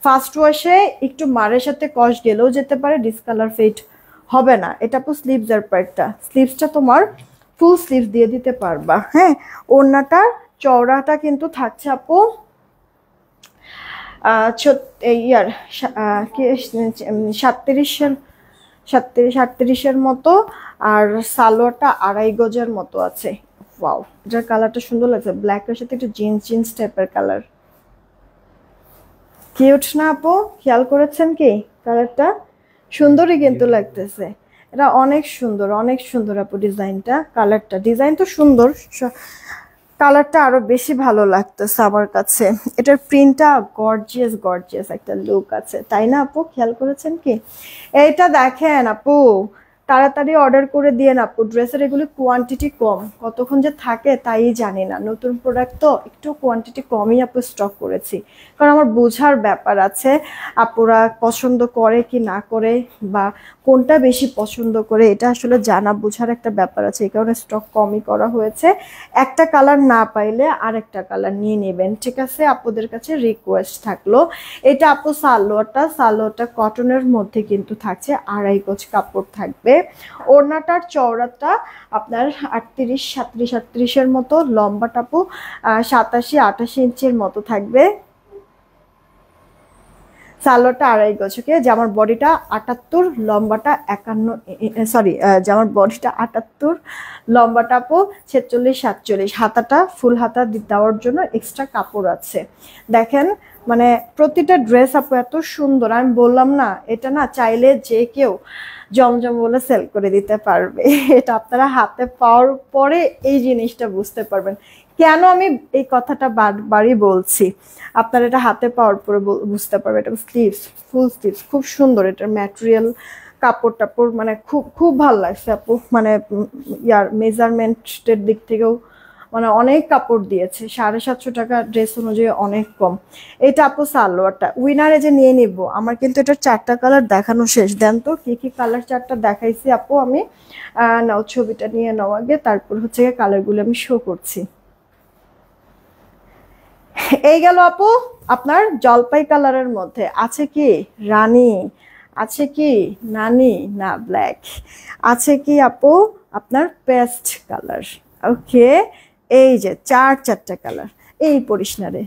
ফার্স্ট ওয়াশে একটু মারের সাথে কস গেলেও যেতে পারে, ডিসকালার ফেড হবে না। এটা আপু স্লিভসের পার্টটা, স্লিভসটা তোমার ফুল স্লিভস দিয়ে দিতে পারবা। হ্যাঁ, ওড়নাটার চওড়াটা কিন্তু থাকছে আপু ইয়ার 37-38-38-39-এর মতো, আর সালোয়ারটা 2.5 গজের মতো আছে। ওয়াও, এটার কালারটা সুন্দর লাগছে, ব্ল্যাকের সাথে একটু জিন্স টাইপের কালার। কিউট না আপু? খেয়াল করেছেন কি কালারটা? সুন্দরই কিন্তু লাগতেছে, এটা অনেক সুন্দর, অনেক সুন্দর আপু ডিজাইনটা। কালারটা, ডিজাইন তো সুন্দর, কালারটা আরো বেশি ভালো লাগতেছে আমার কাছে। এটার প্রিন্টটা গর্জিয়াস গর্জিয়াস একটা লুক আছে, তাই না আপু? খেয়াল করেছেন কি? এইটা দেখেন আপু, তাড়াতাড়ি অর্ডার করে দিয়ে না আপু, ড্রেসের এগুলো কোয়ান্টিটি কম, কতক্ষণ যে থাকে তাই জানি না। নতুন প্রোডাক্ট তো একটু কোয়ান্টিটি কমই আপু স্টক করেছি, কারণ আমার বোঝার ব্যাপার আছে আপুরা পছন্দ করে কি না করে, বা কোনটা বেশি পছন্দ করে, এটা আসলে জানা বোঝার একটা ব্যাপার আছে, এই কারণে স্টক কমই করা হয়েছে। একটা কালার না পাইলে আরেকটা কালার নিয়ে নেবেন, ঠিক আছে? আপুদের কাছে রিকোয়েস্ট থাকলো। এটা আপু সালোয়ারটা কটনের মধ্যে কিন্তু থাকছে, 2.5 গজ কাপড় থাকবে। ওড়নাটার চওড়াটা আপনার 38-37-38-এর মতো, লম্বাটা আপু 87-88 ইঞ্চির মতো থাকবে। সালোয়ারটা 2.5 গজ, ওকে? জামার বডিটা 78, লম্বাটা 51, সরি, জামার বডিটা 78, লম্বাটা আপু 46-47, হাতাটা ফুল হাতা দেওয়ার জন্য এক্সট্রা কাপড় আছে। দেখেন মানে প্রতিটা ড্রেস আপু এত সুন্দর, আমি বললাম না, এটা না চাইলে যে কেউ জমজম বলে সেল করে দিতে পারবে। এটা আপনারা হাতে পাওয়ার পরে এই জিনিসটা বুঝতে পারবেন কেন আমি এই কথাটা বারবারই বলছি। আপনারা এটা হাতে পাওয়ার পরে বুঝতে পারবেন। এটা স্লিভস, ফুল স্লিভস, খুব সুন্দর। এটার ম্যাটেরিয়াল, কাপড় টাপড় মানে খুব খুব ভালো লাগছে আপু। মানে ইয়ার মেজারমেন্টের দিক থেকেও মানে অনেক কাপড় দিয়েছে, 750 টাকা ড্রেস অনুযায়ী অনেক কম। এটা আপু সালোয়ারটা উইনারে যে নিয়ে নিব, আমার কিন্তু এটার 4টা কালার দেখানো শেষ। দেন তো কি কি কালার 4টা দেখাইছি আপু আমি? নাও ছবিটা নিয়ে নাও আগে, তারপর হচ্ছে কালারগুলো আমি শো করছি। এই গেল আপু আপনার জলপাই কালারের মধ্যে। আছে কি রানী, আছে কি নানি, না ব্ল্যাক, আছে কি আপু আপনার পেস্ট কালার। ওকে, এই যে 4টা কালার, এই পরিস না রে,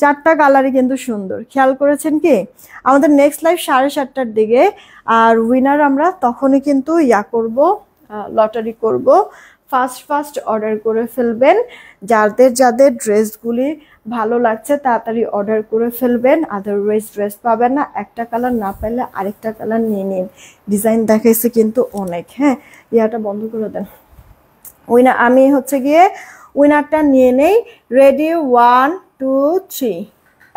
4টা কালারই কিন্তু সুন্দর। খেয়াল করেছেন কি? আমাদের নেক্সট লাইভ 7:30টার দিকে, আর উইনার আমরা তখনই কিন্তু করব, লটারি করব। ফার্স্ট অর্ডার করে ফেলবেন। যাদের যাদের ড্রেসগুলি ভালো লাগছে তাড়াতাড়ি অর্ডার করে ফেলবেন, আদারওয়াইজ ড্রেস পাবেন না। একটা কালার না পাইলে আরেকটা কালার নিয়ে নিন। ডিজাইন দেখাইছে কিন্তু অনেক। হ্যাঁ, ইয়াটা বন্ধ করে দেন। উইনার আমি হচ্ছে গিয়ে উইনারটা নিয়ে নেই। রেডি, 1 2 3।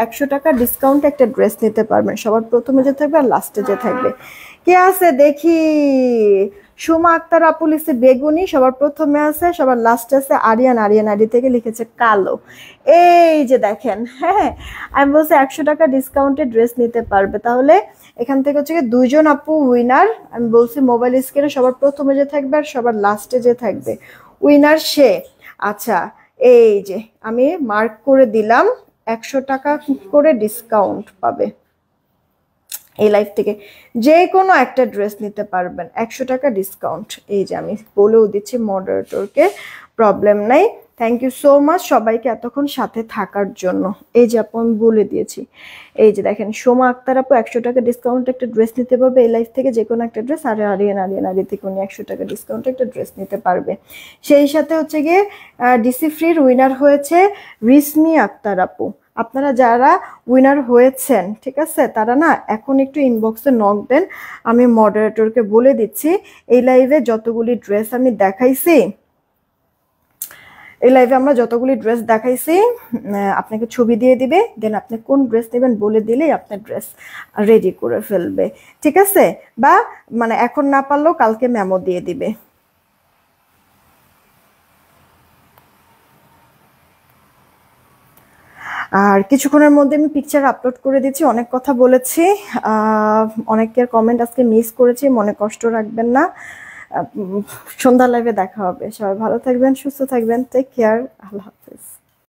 100 টাকা ডিসকাউন্ট একটা ড্রেস নিতে পারবেন। সবার প্রথমে যে থাকবে আর লাস্টে যে থাকবে। কে আছে দেখি? সুমা আক্তার আপু লিখছে বেগুনি, সবার প্রথমে আছে, সবার লাস্টে আছে আরিয়ান আইডি থেকে লিখেছে কালো। এই যে দেখেন, হ্যাঁ আমি বলছি 100 টাকা ডিসকাউন্টে ড্রেস নিতে পারবে। তাহলে এখান থেকে হচ্ছে 2জন আপু উইনার। আমি বলছি মোবাইল স্ক্রিনে সবার প্রথমে যে থাকবে আর সবার লাস্টে যে থাকবে উইনার সে। আচ্ছা, এই যে আমি মার্ক করে দিলাম, 100 টাকা করে ডিসকাউন্ট পাবে। এই লাইফ থেকে যে কোনো একটা ড্রেস নিতে পারবেন, 100 টাকা ডিসকাউন্ট। এই যে আমি বলেও দিচ্ছি মডারেটরকে, প্রবলেম নাই। থ্যাংক ইউ সো মাচ সবাইকে এতক্ষণ সাথে থাকার জন্য। এই যে আপু আমি বলে দিয়েছি। এই যে দেখেন, সোমা আক্তার আপু 100 টাকা ডিসকাউন্ট একটা ড্রেস নিতে পারবে এই লাইফ থেকে, যে কোনো একটা ড্রেস। আর আরিয়ান থেকে উনি 100 টাকা ডিসকাউন্ট একটা ড্রেস নিতে পারবে। সেই সাথে হচ্ছে গিয়ে ডিসি ফ্রির উইনার হয়েছে রিসমি আক্তার আপু। আপনারা যারা উইনার হয়েছেন, ঠিক আছে, তারা না এখন একটু ইনবক্সে নক দেন, আমি মডারেটরকে বলে দিচ্ছি। এই লাইভে যতগুলি ড্রেস আমি দেখাইছি, এই লাইভে আমরা যতগুলি ড্রেস দেখাইছি, আপনাকে ছবি দিয়ে দিবে, দেন আপনি কোন ড্রেস নেবেন বলে দিলেই আপনার ড্রেস রেডি করে ফেলবে, ঠিক আছে? বা মানে এখন না পারলেও কালকে মেমো দিয়ে দিবে। আর কিছুক্ষণের মধ্যে আমি পিকচার আপলোড করে দিচ্ছি। অনেক কথা বলেছি, অনেকের কমেন্ট আজকে মিস করেছি, মনে কষ্ট রাখবেন না। সন্ধ্যা লাইভে দেখা হবে। সবাই ভালো থাকবেন, সুস্থ থাকবেন, টেক কেয়ার, আল্লাহ হাফেজ।